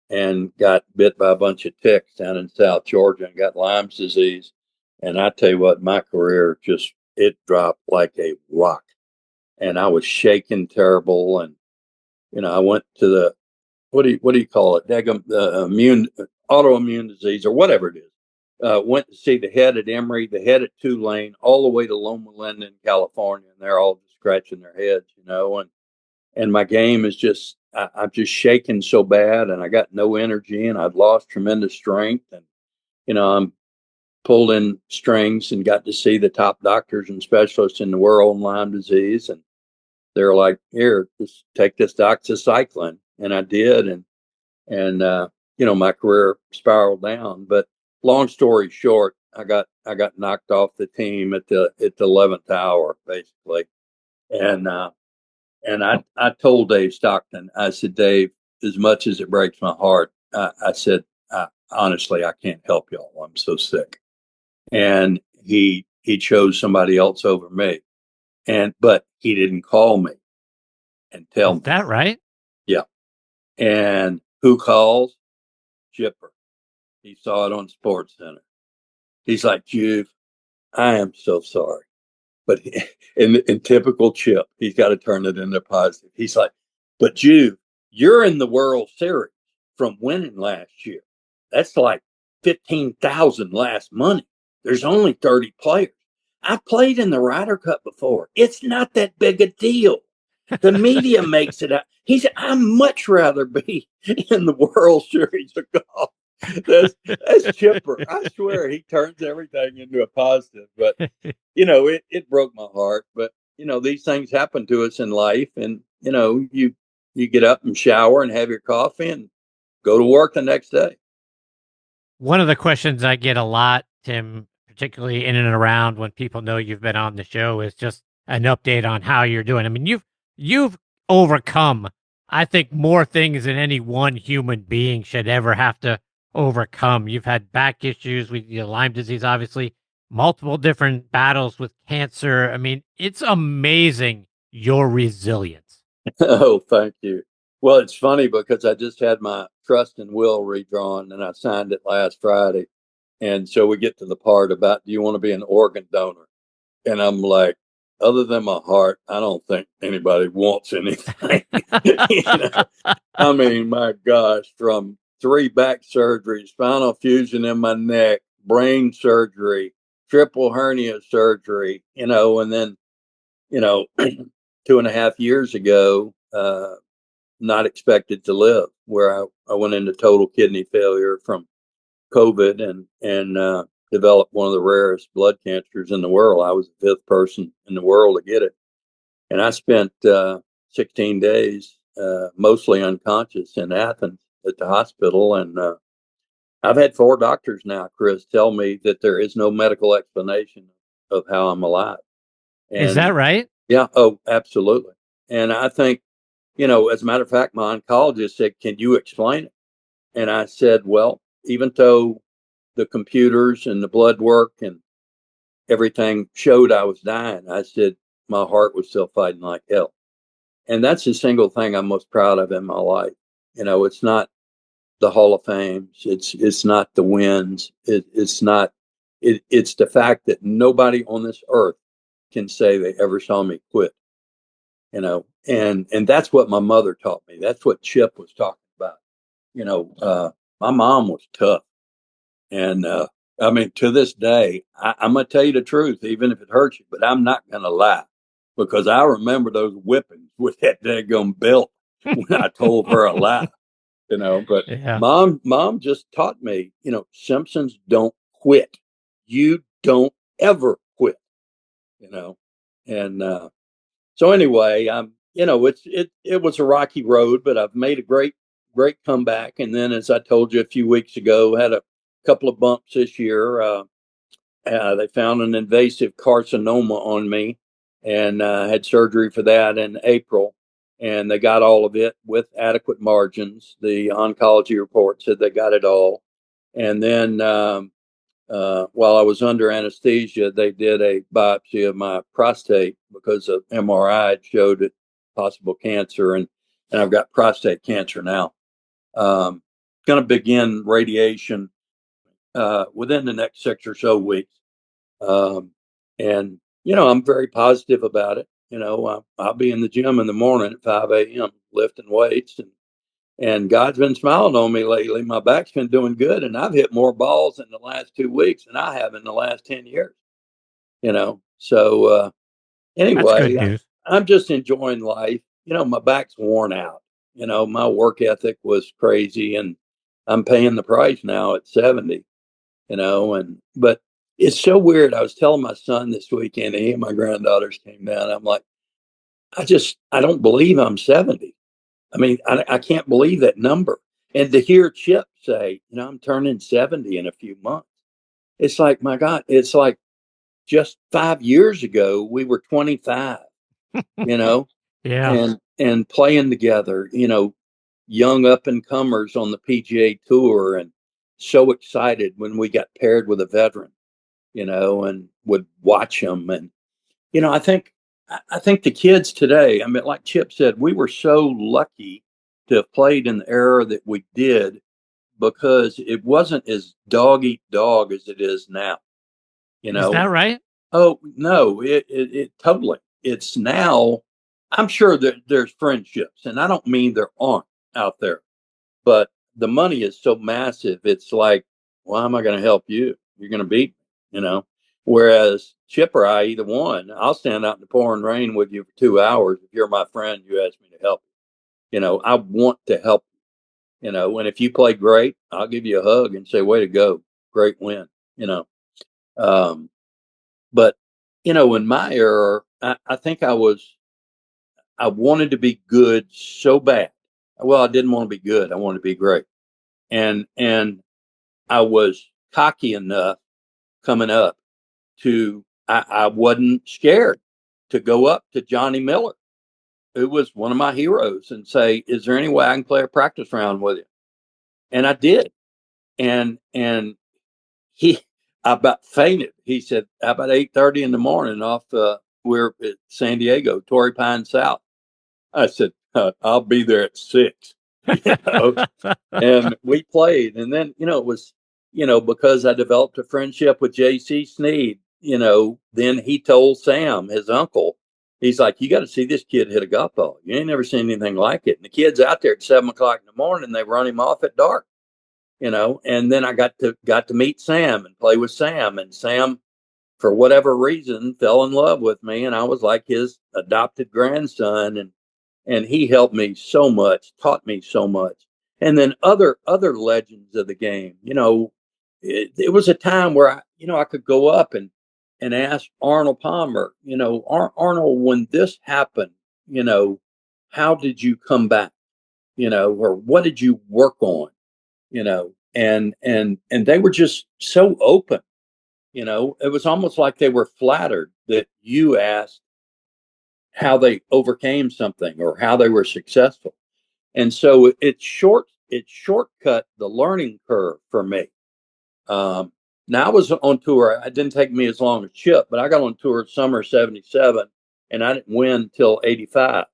and got bit by a bunch of ticks down in South Georgia and got Lyme's disease. And I tell you what, my career it dropped like a rock. And I was shaking terrible. And, I went to the, what do you call it? Autoimmune disease or whatever it is. Went to see the head at Emory, the head at Tulane, all the way to Loma Linda in California, and they're all just scratching their heads, and my game is just, I'm just shaking so bad, and I got no energy, and I'd lost tremendous strength, and, I'm pulled in strings and got to see the top doctors and specialists in the world in Lyme disease, and they're like, here, just take this doxycycline, and I did, and my career spiraled down, but long story short, I got knocked off the team at the 11th hour, basically, and I told Dave Stockton, I said, Dave, as much as it breaks my heart, I said, honestly, I can't help y'all. I'm so sick, and he chose somebody else over me, but he didn't call me and tell me. Is that right? Yeah, and who calls? Chipper. He saw it on Sports Center. He's like, Juve, I am so sorry. But in typical Chip, he's got to turn it into positive. He's like, but Juve, you're in the World Series from winning last year. That's like 15,000 last money. There's only 30 players. I played in the Ryder Cup before. It's not that big a deal. The media makes it out. He said, I'd much rather be in the World Series of golf. That's Chipper. I swear he turns everything into a positive. But, it broke my heart. But, these things happen to us in life. And, you get up and shower and have your coffee and go to work the next day. One of the questions I get a lot, Tim, particularly in and around when people know you've been on the show, is just an update on how you're doing. I mean, you've overcome, I think, more things than any one human being should ever have to overcome. You've had back issues with Lyme disease, obviously, multiple different battles with cancer. I mean, it's amazing your resilience. Oh, thank you. Well, it's funny because I just had my trust and will redrawn and I signed it last Friday. And so we get to the part about, do you want to be an organ donor? And I'm like, other than my heart, I don't think anybody wants anything. I mean, my gosh, from 3 back surgeries, spinal fusion in my neck, brain surgery, triple hernia surgery, and then, 2.5 years ago, not expected to live, where I went into total kidney failure from COVID and developed one of the rarest blood cancers in the world. I was the 5th person in the world to get it. And I spent 16 days mostly unconscious in Athens at the hospital. And I've had 4 doctors now, Chris, tell me that there is no medical explanation of how I'm alive. And Is that right? yeah. Oh, absolutely. And I think, as a matter of fact, my oncologist said, can you explain it? And I said, well, even though the computers and the blood work and everything showed I was dying, I said, my heart was still fighting like hell. And that's the single thing I'm most proud of in my life. It's not the Hall of Fames. It's not the wins. It's the fact that nobody on this earth can say they ever saw me quit. And that's what my mother taught me. That's what Chip was talking about. My mom was tough. And I mean, to this day, I'm going to tell you the truth, even if it hurts you, but I'm not going to lie because I remember those whippings with that daggone belt when I told her a lie, but Yeah. mom just taught me, Simpsons don't quit. You don't ever quit. And so anyway, it was a rocky road, but I've made a great comeback. And then, as I told you a few weeks ago, had a couple of bumps this year. They found an invasive carcinoma on me, and had surgery for that in April. And they got all of it with adequate margins. The oncology report said they got it all. And then while I was under anesthesia, they did a biopsy of my prostate because of MRI showed it possible cancer, and I've got prostate cancer now. Going to begin radiation within the next 6 or so weeks, and I'm very positive about it. I'll be in the gym in the morning at 5 a.m. lifting weights, and God's been smiling on me lately. My back's been doing good, and I've hit more balls in the last 2 weeks than I have in the last 10 years. So That's good anyway, news. I'm just enjoying life. My back's worn out. My work ethic was crazy, and I'm paying the price now at 70. But it's so weird. I was telling my son this weekend, he and my granddaughters came down. I'm like, I don't believe I'm 70. I mean, I can't believe that number. And to hear Chip say, I'm turning 70 in a few months. It's like, my God, it's like just 5 years ago, we were 25, Yeah. and playing together, young up and comers on the PGA Tour, and so excited when we got paired with a veteran, and would watch them. And, I think the kids today, I mean, like Chip said, we were so lucky to have played in the era that we did because it wasn't as dog eat dog as it is now. Is that right? Oh no, it totally. It's now. I'm sure that there's friendships, and I don't mean there aren't out there, but the money is so massive. It's like, why am I going to help you? You're going to beat me. Whereas Chip or I, either one, I'll stand out in the pouring rain with you for 2 hours. If you're my friend, you ask me to help. I want to help. And if you play great, I'll give you a hug and say, way to go. Great win. Um, but, in my era, I think I wanted to be good so bad. Well, I didn't want to be good. I wanted to be great. And I was cocky enough coming up I wasn't scared to go up to Johnny Miller, who was one of my heroes, and say, is there any way I can play a practice round with you? And I did. And he I about fainted. He said, how about 8:30 in the morning off we're at San Diego, Torrey Pine South. I said, I'll be there at 6. You know? And we played. And then, it was, because I developed a friendship with J.C. Sneed, then he told Sam, his uncle, he's like, you got to see this kid hit a golf ball. You ain't never seen anything like it. And the kid's out there at 7:00 in the morning. They run him off at dark, and then I got to meet Sam and play with Sam. And Sam, for whatever reason, fell in love with me. And I was like his adopted grandson. And he helped me so much, taught me so much. And then other legends of the game, it was a time where I could go up and ask Arnold Palmer, Arnold, when this happened, how did you come back, or what did you work on, and they were just so open, it was almost like they were flattered that you asked how they overcame something or how they were successful. And so it shortcut the learning curve for me. Now I was on tour. It didn't take me as long as Chip, but I got on tour summer 77 and I didn't win till 85.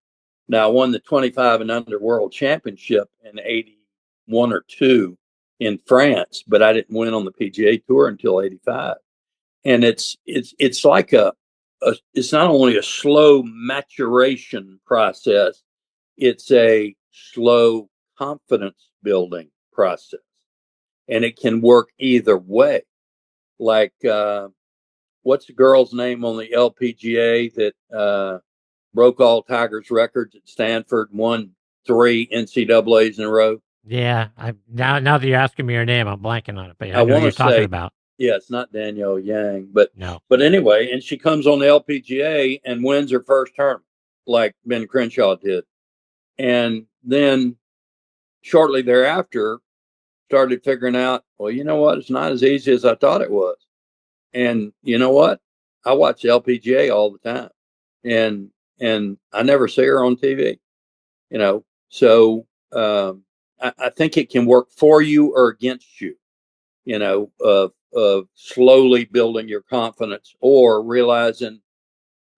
Now I won the 25 and under world championship in 81 or 2 in France, but I didn't win on the PGA Tour until 85. And it's like it's not only a slow maturation process, it's a slow confidence building process. And it can work either way. Like, what's the girl's name on the LPGA that broke all Tiger's records at Stanford, won 3 NCAAs in a row? Yeah, now that you're asking me her name, I'm blanking on it. But I know who you're talking about. Yeah, it's not Danielle Yang, but no. But anyway, and she comes on the LPGA and wins her first tournament, like Ben Crenshaw did, and then shortly thereafter started figuring out, well, you know what? It's not as easy as I thought it was. And you know what? I watch the LPGA all the time, and I never see her on TV. So I think it can work for you or against you. Of slowly building your confidence or realizing,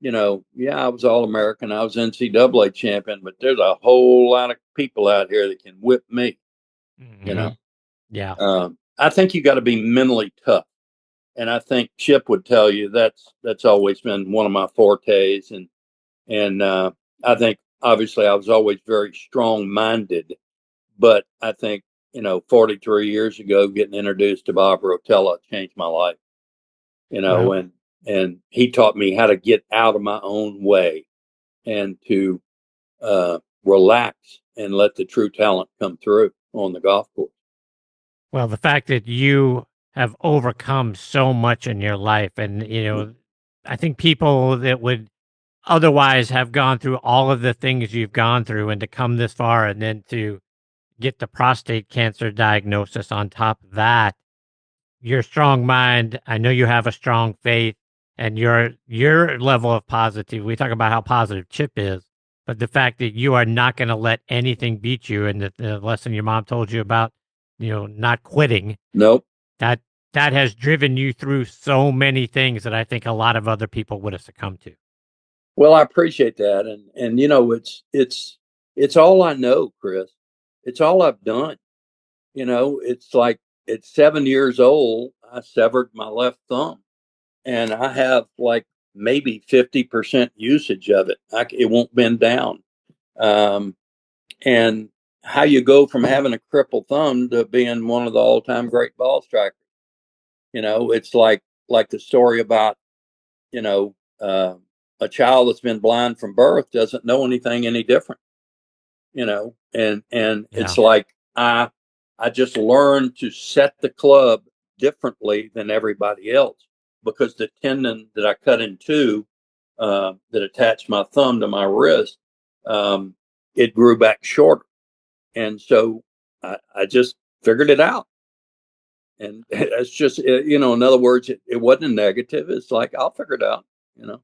I was All-American, I was NCAA champion, but there's a whole lot of people out here that can whip me. Mm-hmm. Yeah. I think you got to be mentally tough. And I think Chip would tell you that's always been one of my fortes. And I think obviously I was always very strong-minded, but I think 43 years ago, getting introduced to Bob Rotella changed my life, Wow. and he taught me how to get out of my own way and to relax and let the true talent come through on the golf course. Well, the fact that you have overcome so much in your life, and, I think people that would otherwise have gone through all of the things you've gone through and to come this far and then to get the prostate cancer diagnosis on top of that, your strong mind, I know you have a strong faith, and your level of positivity. We talk about how positive Chip is, but the fact that you are not going to let anything beat you, and the lesson your mom told you about, not quitting. Nope. That has driven you through so many things that I think a lot of other people would have succumbed to. Well, I appreciate that, and it's all I know, Chris. It's all I've done. It's like at 7 years old, I severed my left thumb, and I have like maybe 50% usage of it. It won't bend down. And how you go from having a crippled thumb to being one of the all-time great ball strikers. It's like the story about, a child that's been blind from birth doesn't know anything any different, and it's like I just learned to set the club differently than everybody else because the tendon that I cut in two that attached my thumb to my wrist, it grew back shorter. And so I just figured it out. And it's just, in other words, it wasn't a negative. It's like, I'll figure it out, and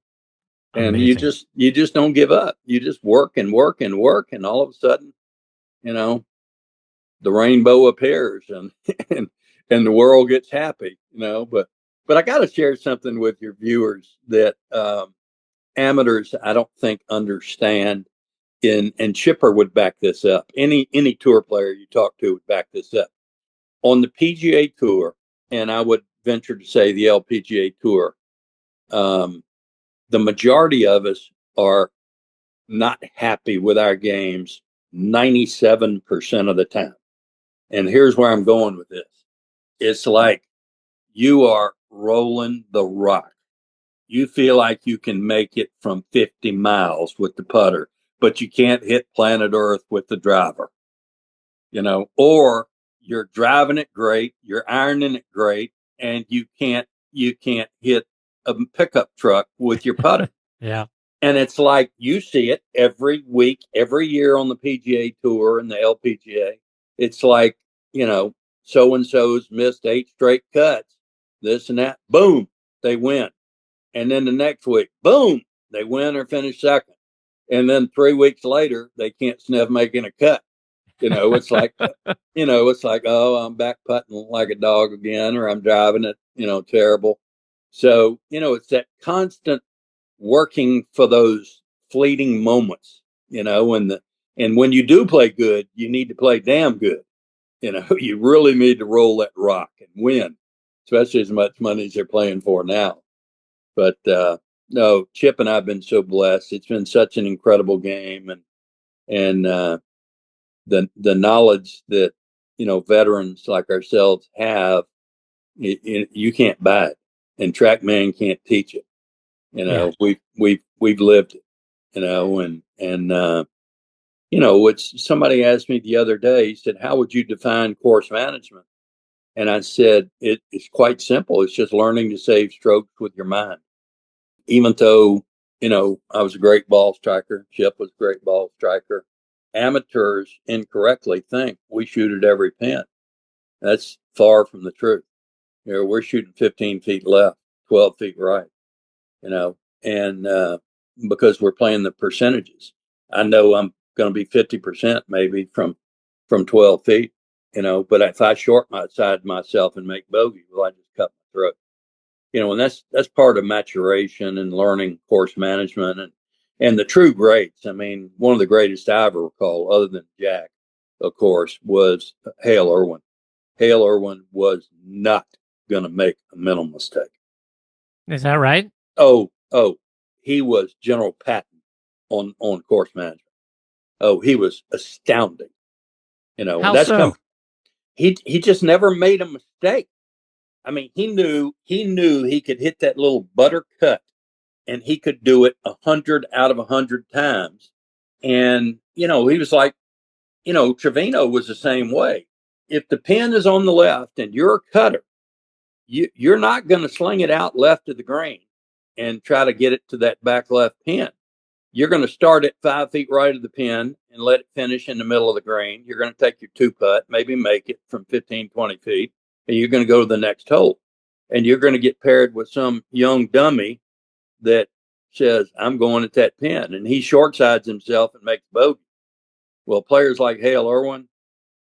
Amazing. you just don't give up. You just work and work and work. And all of a sudden, the rainbow appears and, and the world gets happy, but I got to share something with your viewers that, amateurs, I don't think, understand. And Chipper would back this up. Any tour player you talk to would back this up. On the PGA Tour, and I would venture to say the LPGA Tour, the majority of us are not happy with our games 97% of the time. And here's where I'm going with this. It's like you are rolling the rock. You feel like you can make it from 50 miles with the putter, but you can't hit planet Earth with the driver, or you're driving it great, you're ironing it great, and you can't hit a pickup truck with your putter. Yeah. And it's like you see it every week, every year on the PGA Tour and the LPGA. It's like, so and so's missed 8 straight cuts, this and that. Boom, they win. And then the next week, boom, they win or finish second. And then 3 weeks later, they can't sniff making a cut. It's like, it's like, oh, I'm back putting like a dog again, or I'm driving it, terrible. So, it's that constant working for those fleeting moments, and when you do play good, you need to play damn good. You really need to roll that rock and win, especially as much money as they're playing for now. But no, Chip and I've been so blessed. It's been such an incredible game, and the knowledge that veterans like ourselves have, you can't buy it, and TrackMan can't teach it. Yeah. We've lived it, which somebody asked me the other day. He said, "How would you define course management?" And I said, it's quite simple. It's just learning to save strokes with your mind. Even though, I was a great ball striker, Chip was a great ball striker, amateurs incorrectly think we shoot at every pin. That's far from the truth. We're shooting 15 feet left, 12 feet right, and because we're playing the percentages. I know I'm going to be 50% maybe from 12 feet, but if I short my side myself and make bogey, well, I just cut my throat. And that's part of maturation and learning course management and the true greats. I mean, one of the greatest I ever recall, other than Jack, of course, was Hale Irwin. Hale Irwin was not going to make a mental mistake. Is that right? Oh, he was General Patton on course management. Oh, he was astounding. How so? He just never made a mistake. I mean, he knew he could hit that little butter cut, and he could do it 100 out of 100 times. And he was like, Trevino was the same way. If the pin is on the left and you're a cutter, you're not going to sling it out left of the green and try to get it to that back left pin. You're going to start at 5 feet right of the pin and let it finish in the middle of the green. You're going to take your 2-putt, maybe make it from 15, 20 feet, and you're going to go to the next hole. And you're going to get paired with some young dummy that says, I'm going at that pin. And he short sides himself and makes bogey. Well, players like Hale Irwin,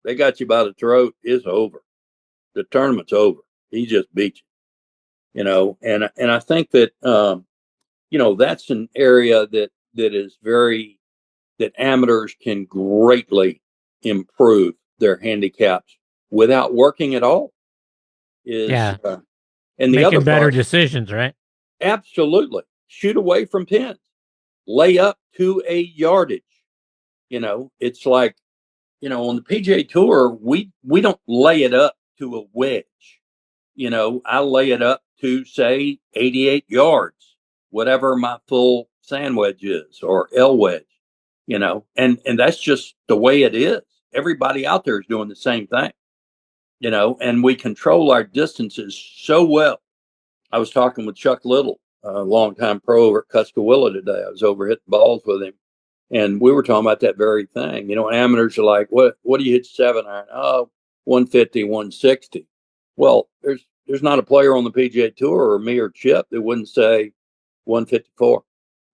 they got you by the throat. It's over. The tournament's over. He just beat you, and I think that, that's an area that is that amateurs can greatly improve their handicaps without working at all. And the making other better part, decisions, right? absolutely, shoot away from pins, lay up to a yardage. It's like, on the PGA Tour, we don't lay it up to a wedge. I lay it up to, say, 88 yards, whatever my full sand wedge is, or L wedge, and that's just the way it is. Everybody out there is doing the same thing, and we control our distances so well. I was talking with Chuck Little, a longtime pro over at Cuskawilla today. I was over hitting balls with him, and we were talking about that very thing. Amateurs are like, what do you hit 7-iron? Oh, 150, 160. Well, there's not a player on the PGA Tour, or me or Chip, that wouldn't say 154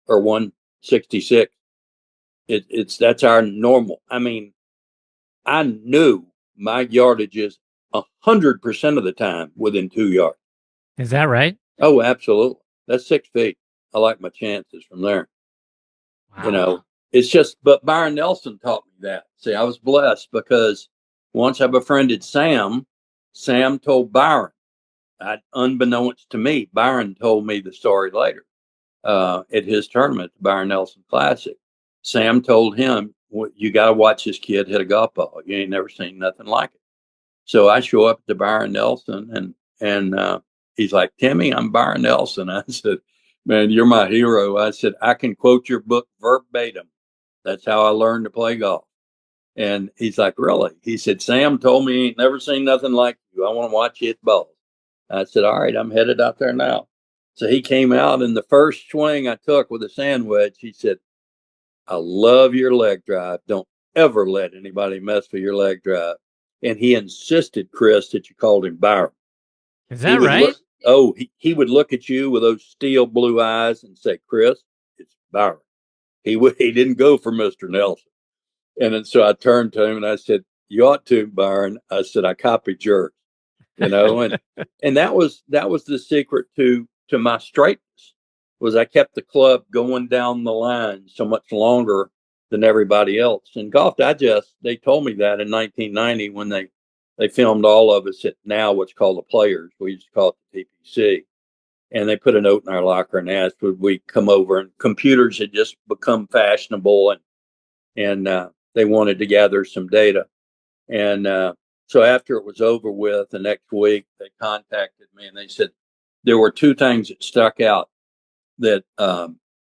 or 166. That's our normal. I mean, I knew my yardages 100% of the time within 2 yards. Is that right? Oh, absolutely. That's 6 feet. I like my chances from there. Wow. You know, it's just, but Byron Nelson taught me that. See, I was blessed because once I befriended Sam, Sam told Byron, unbeknownst to me, Byron told me the story later at his tournament, the Byron Nelson Classic. Sam told him, you got to watch this kid hit a golf ball. You ain't never seen nothing like it. So I show up to Byron Nelson and he's like, Timmy, I'm Byron Nelson. I said, man, you're my hero. I said, I can quote your book verbatim. That's how I learned to play golf. And he's like, really? He said, Sam told me he ain't never seen nothing like you. I want to watch you hit balls. I said, all right, I'm headed out there now. So he came out, and the first swing I took with a sand wedge, he said, I love your leg drive. Don't ever let anybody mess with your leg drive. And he insisted, Chris, that you called him Byron. Is that right? He would look at you with those steel blue eyes and say, Chris, it's Byron. He didn't go for Mr. Nelson. And then so I turned to him and I said, you ought to, Byron. I said, I copied yours, and that was the secret to my straightness, was I kept the club going down the line so much longer than everybody else. In Golf Digest, they told me that in 1990 when they filmed all of us at now what's called the Players. We used to call it the TPC. And they put a note in our locker and asked, would we come over? And computers had just become fashionable, and they wanted to gather some data. And so after it was over with, the next week, they contacted me and they said there were two things that stuck out. That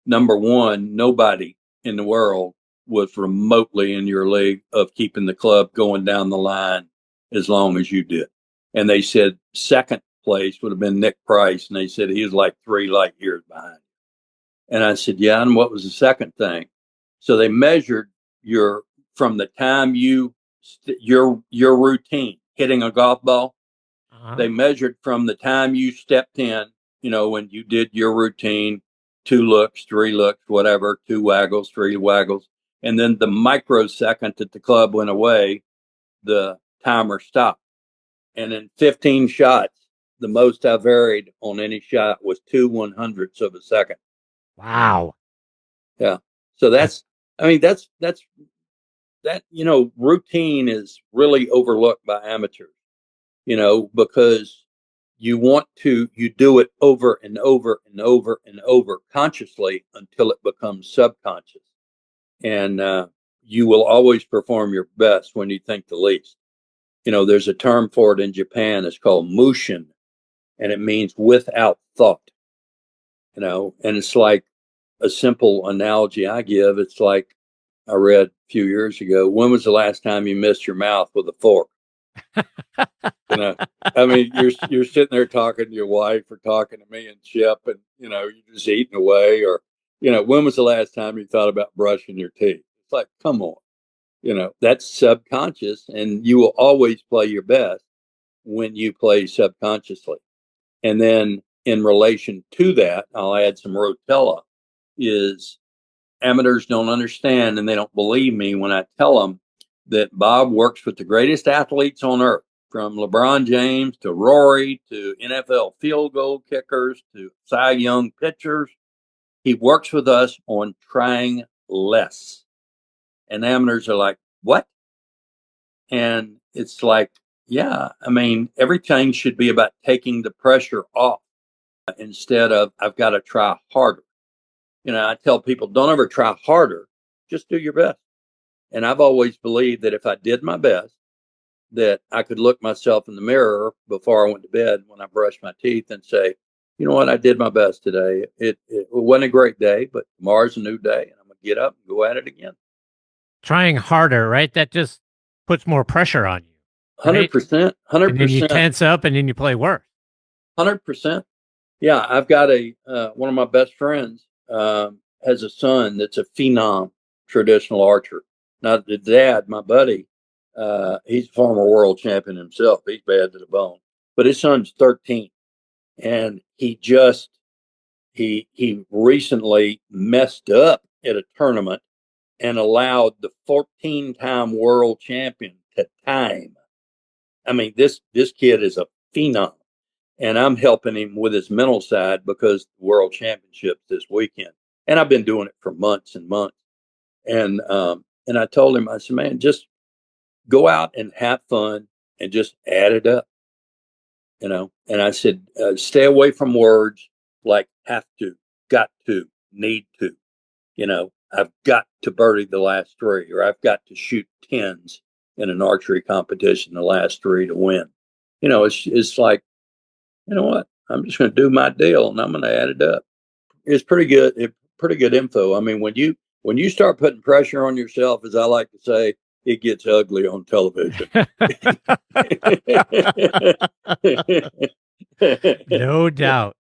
number one, nobody in the world was remotely in your league of keeping the club going down the line as long as you did. And they said second place would have been Nick Price, and they said he was like 3 light years behind. And I said, yeah, and what was the second thing? So they measured from the time your routine, hitting a golf ball. Uh-huh. They measured from the time you stepped in, when you did your routine, 2 looks, 3 looks, whatever, 2 waggles, 3 waggles. And then the microsecond that the club went away, the timer stopped. And in 15 shots, the most I varied on any shot was 2/100ths of a second. Wow. Yeah. So that routine is really overlooked by amateurs, because you do it over and over and over and over consciously until it becomes subconscious. And you will always perform your best when you think the least. There's a term for it in Japan. It's called mushin, and it means without thought. And it's like a simple analogy I give. It's like I read a few years ago. When was the last time you missed your mouth with a fork? I mean, you're sitting there talking to your wife or talking to me and Chip, and you're just eating away. Or when was the last time you thought about brushing your teeth? It's like, come on, that's subconscious, and you will always play your best when you play subconsciously. And then in relation to that, I'll add some rotella. Is amateurs don't understand, and they don't believe me when I tell them that Bob works with the greatest athletes on earth, from LeBron James to Rory to NFL field goal kickers to Cy Young pitchers. He works with us on trying less. And amateurs are like, what? And it's like, yeah, I mean, everything should be about taking the pressure off instead of I've got to try harder. I tell people, don't ever try harder, just do your best. And I've always believed that if I did my best, that I could look myself in the mirror before I went to bed when I brushed my teeth and say, you know what, I did my best today. It wasn't a great day, but tomorrow's a new day, and I'm going to get up and go at it again. Trying harder, right? That just puts more pressure on you. 100%. 100%. And then you tense up and then you play worse. 100%. Yeah, I've got one of my best friends has a son that's a phenom traditional archer. Now, the dad, my buddy, he's a former world champion himself. He's bad to the bone. But his son's 13. And he recently messed up at a tournament and allowed the 14-time world champion to time. I mean, this kid is a phenom. and I'm helping him with his mental side because the World Championships this weekend, and I've been doing it for months and months. And I told him, I said, man, just go out and have fun and just add it up, you know. And I said, stay away from words like have to, got to, need to. You know, I've got to birdie the last three, or I've got to shoot tens in an archery competition the last three to win. You know, it's like, you know what? I'm just going to do my deal and I'm going to add it up. It's pretty good. Pretty good info. I mean, when you start putting pressure on yourself, as I like to say, it gets ugly on television. No doubt.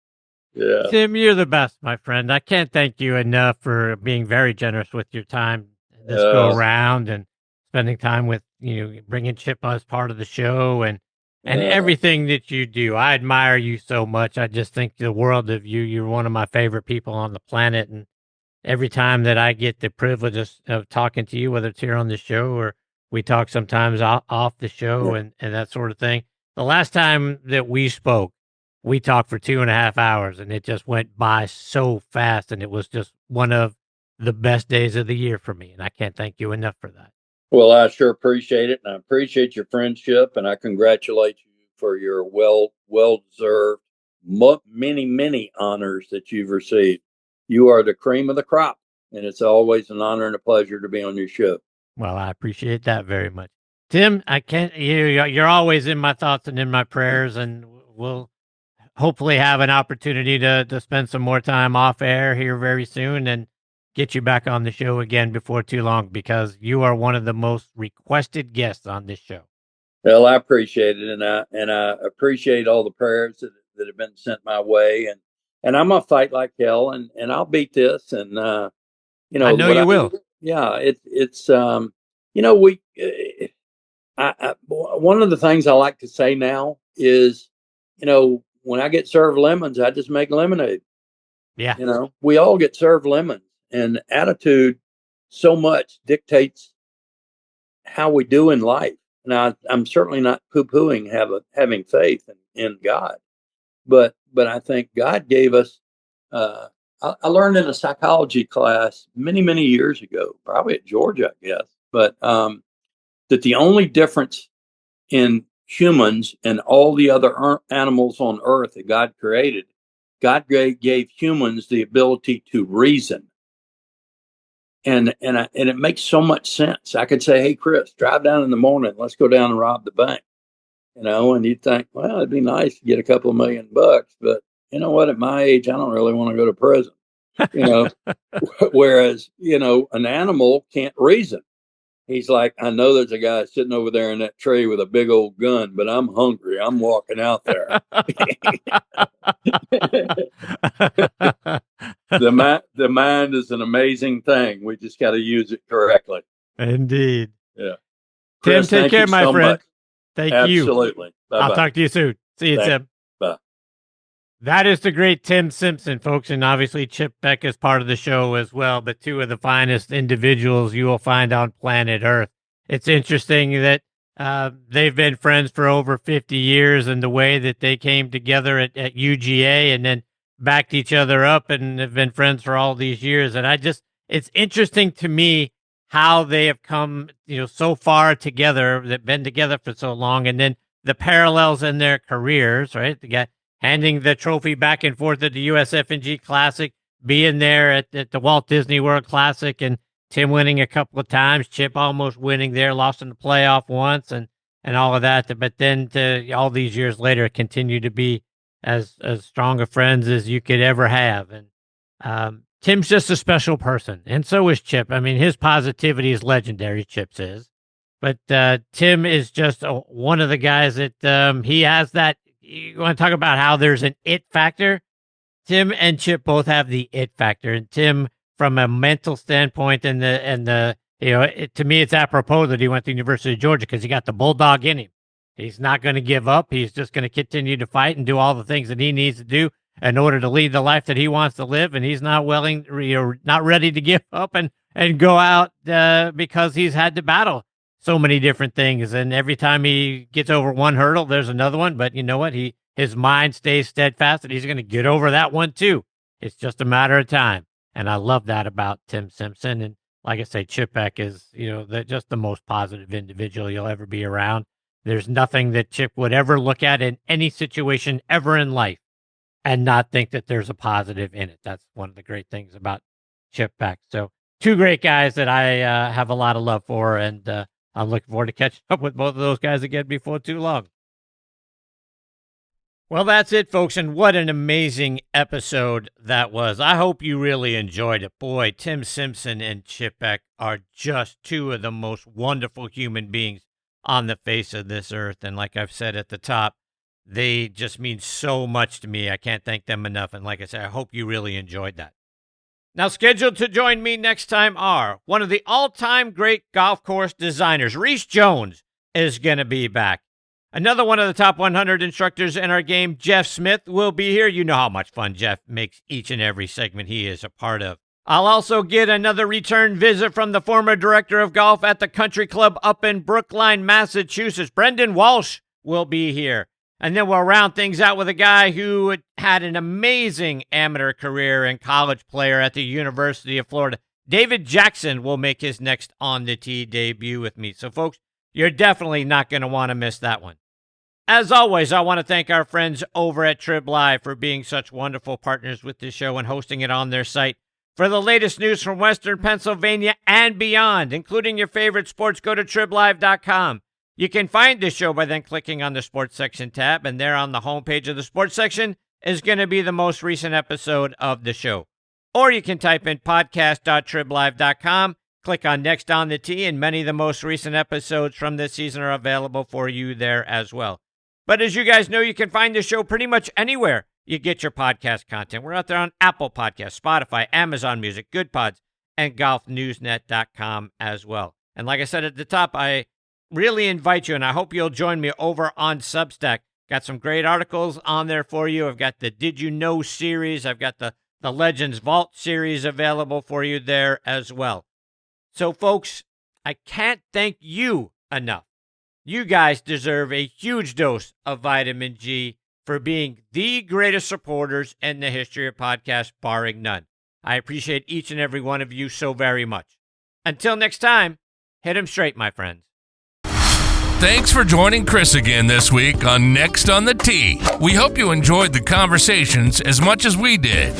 Yeah. Tim, you're the best, my friend. I can't thank you enough for being very generous with your time this go around and spending time with, bringing Chip as part of the show and everything that you do. I admire you so much. I just think the world of you. You're one of my favorite people on the planet. And every time that I get the privilege of talking to you, whether it's here on the show or we talk sometimes off the show and that sort of thing. The last time that we spoke, we talked for 2.5 hours and it just went by so fast. And it was just one of the best days of the year for me. And I can't thank you enough for that. Well, I sure appreciate it. And I appreciate your friendship. And I congratulate you for your well-deserved, many honors that you've received. You are the cream of the crop. And it's always an honor and a pleasure to be on your show. Well, I appreciate that very much. Tim, you're always in my thoughts and in my prayers, and we'll hopefully have an opportunity to spend some more time off air here very soon and get you back on the show again before too long, because you are one of the most requested guests on this show. Well, I appreciate it, and I appreciate all the prayers that have been sent my way, and I'm gonna fight like hell, and I'll beat this, and I know you will. Yeah, it's one of the things I like to say now is, when I get served lemons, I just make lemonade. Yeah. We all get served lemons, and attitude so much dictates how we do in life. Now, I'm certainly not poo-pooing having faith in God, but I think God gave us. I learned in a psychology class many years ago, probably at Georgia, I guess, but that the only difference in humans and all the other animals on earth that God created, God gave humans the ability to reason. And it makes so much sense. I could say, hey, Chris, drive down in the morning. Let's go down and rob the bank. And you'd think, well, it'd be nice to get a couple of $1 million, but you know what? At my age, I don't really want to go to prison. Whereas, an animal can't reason. He's like, I know there's a guy sitting over there in that tree with a big old gun, but I'm hungry. I'm walking out there. The mind is an amazing thing. We just got to use it correctly. Indeed. Yeah. Tim, take care, my friend. Thank you. Absolutely. Bye-bye. I'll talk to you soon. See you, Tim. Bye. That is the great Tim Simpson, folks, and obviously Chip Beck is part of the show as well, but two of the finest individuals you will find on planet Earth. It's interesting that they've been friends for over 50 years, and the way that they came together at UGA and then backed each other up and have been friends for all these years. And it's interesting to me how they have come, so far together, they've been together for so long, and then the parallels in their careers, right? The guy handing the trophy back and forth at the USF&G Classic, being there at the Walt Disney World Classic, and Tim winning a couple of times, Chip almost winning there, lost in the playoff once, and all of that. But then to all these years later, continue to be as strong of friends as you could ever have. And Tim's just a special person, and so is Chip. I mean, his positivity is legendary, Chip's is. But Tim is just one of the guys that he has that. You want to talk about how there's an it factor? Tim and Chip both have the it factor, and Tim, from a mental standpoint, to me, it's apropos that he went to the University of Georgia because he got the bulldog in him. He's not going to give up. He's just going to continue to fight and do all the things that he needs to do in order to lead the life that he wants to live. And he's not not ready to give up and go out because he's had to battle so many different things. And every time he gets over one hurdle, there's another one. But you know what? He his mind stays steadfast, and he's going to get over that one too. It's just a matter of time. And I love that about Tim Simpson. And like I say, Chip Beck is, just the most positive individual you'll ever be around. There's nothing that Chip would ever look at in any situation ever in life and not think that there's a positive in it. That's one of the great things about Chip Beck. So two great guys that I have a lot of love for, and I'm looking forward to catching up with both of those guys again before too long. Well, that's it, folks, and what an amazing episode that was. I hope you really enjoyed it. Boy, Tim Simpson and Chip Beck are just two of the most wonderful human beings on the face of this earth, and like I've said at the top, they just mean so much to me. I can't thank them enough, and like I said, I hope you really enjoyed that. Now, scheduled to join me next time are one of the all-time great golf course designers, Reese Jones, is going to be back. Another one of the top 100 instructors in our game, Jeff Smith, will be here. You know how much fun Jeff makes each and every segment he is a part of. I'll also get another return visit from the former director of golf at the country club up in Brookline, Massachusetts. Brendan Walsh will be here. And then we'll round things out with a guy who had an amazing amateur career and college player at the University of Florida. David Jackson will make his next On the Tee debut with me. So, folks, you're definitely not going to want to miss that one. As always, I want to thank our friends over at Trib Live for being such wonderful partners with this show and hosting it on their site. For the latest news from Western Pennsylvania and beyond, including your favorite sports, go to triblive.com. You can find this show by then clicking on the Sports Section tab, and there on the homepage of the Sports Section is going to be the most recent episode of the show. Or you can type in podcast.triblive.com, click on Next on the Tee, and many of the most recent episodes from this season are available for you there as well. But as you guys know, you can find the show pretty much anywhere you get your podcast content. We're out there on Apple Podcasts, Spotify, Amazon Music, Good Pods, and golfnewsnet.com as well. And like I said at the top, I really invite you, and I hope you'll join me over on Substack. Got some great articles on there for you. I've got the Did You Know series. I've got the Legends Vault series available for you there as well. So, folks, I can't thank you enough. You guys deserve a huge dose of vitamin G for being the greatest supporters in the history of podcasts, barring none. I appreciate each and every one of you so very much. Until next time, hit 'em straight, my friends. Thanks for joining Chris again this week on Next on the Tee. We hope you enjoyed the conversations as much as we did.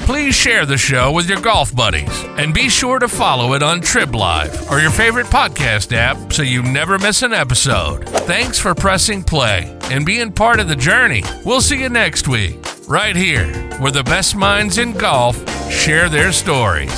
Please share the show with your golf buddies and be sure to follow it on Trib Live or your favorite podcast app so you never miss an episode. Thanks for pressing play and being part of the journey. We'll see you next week, right here, where the best minds in golf share their stories.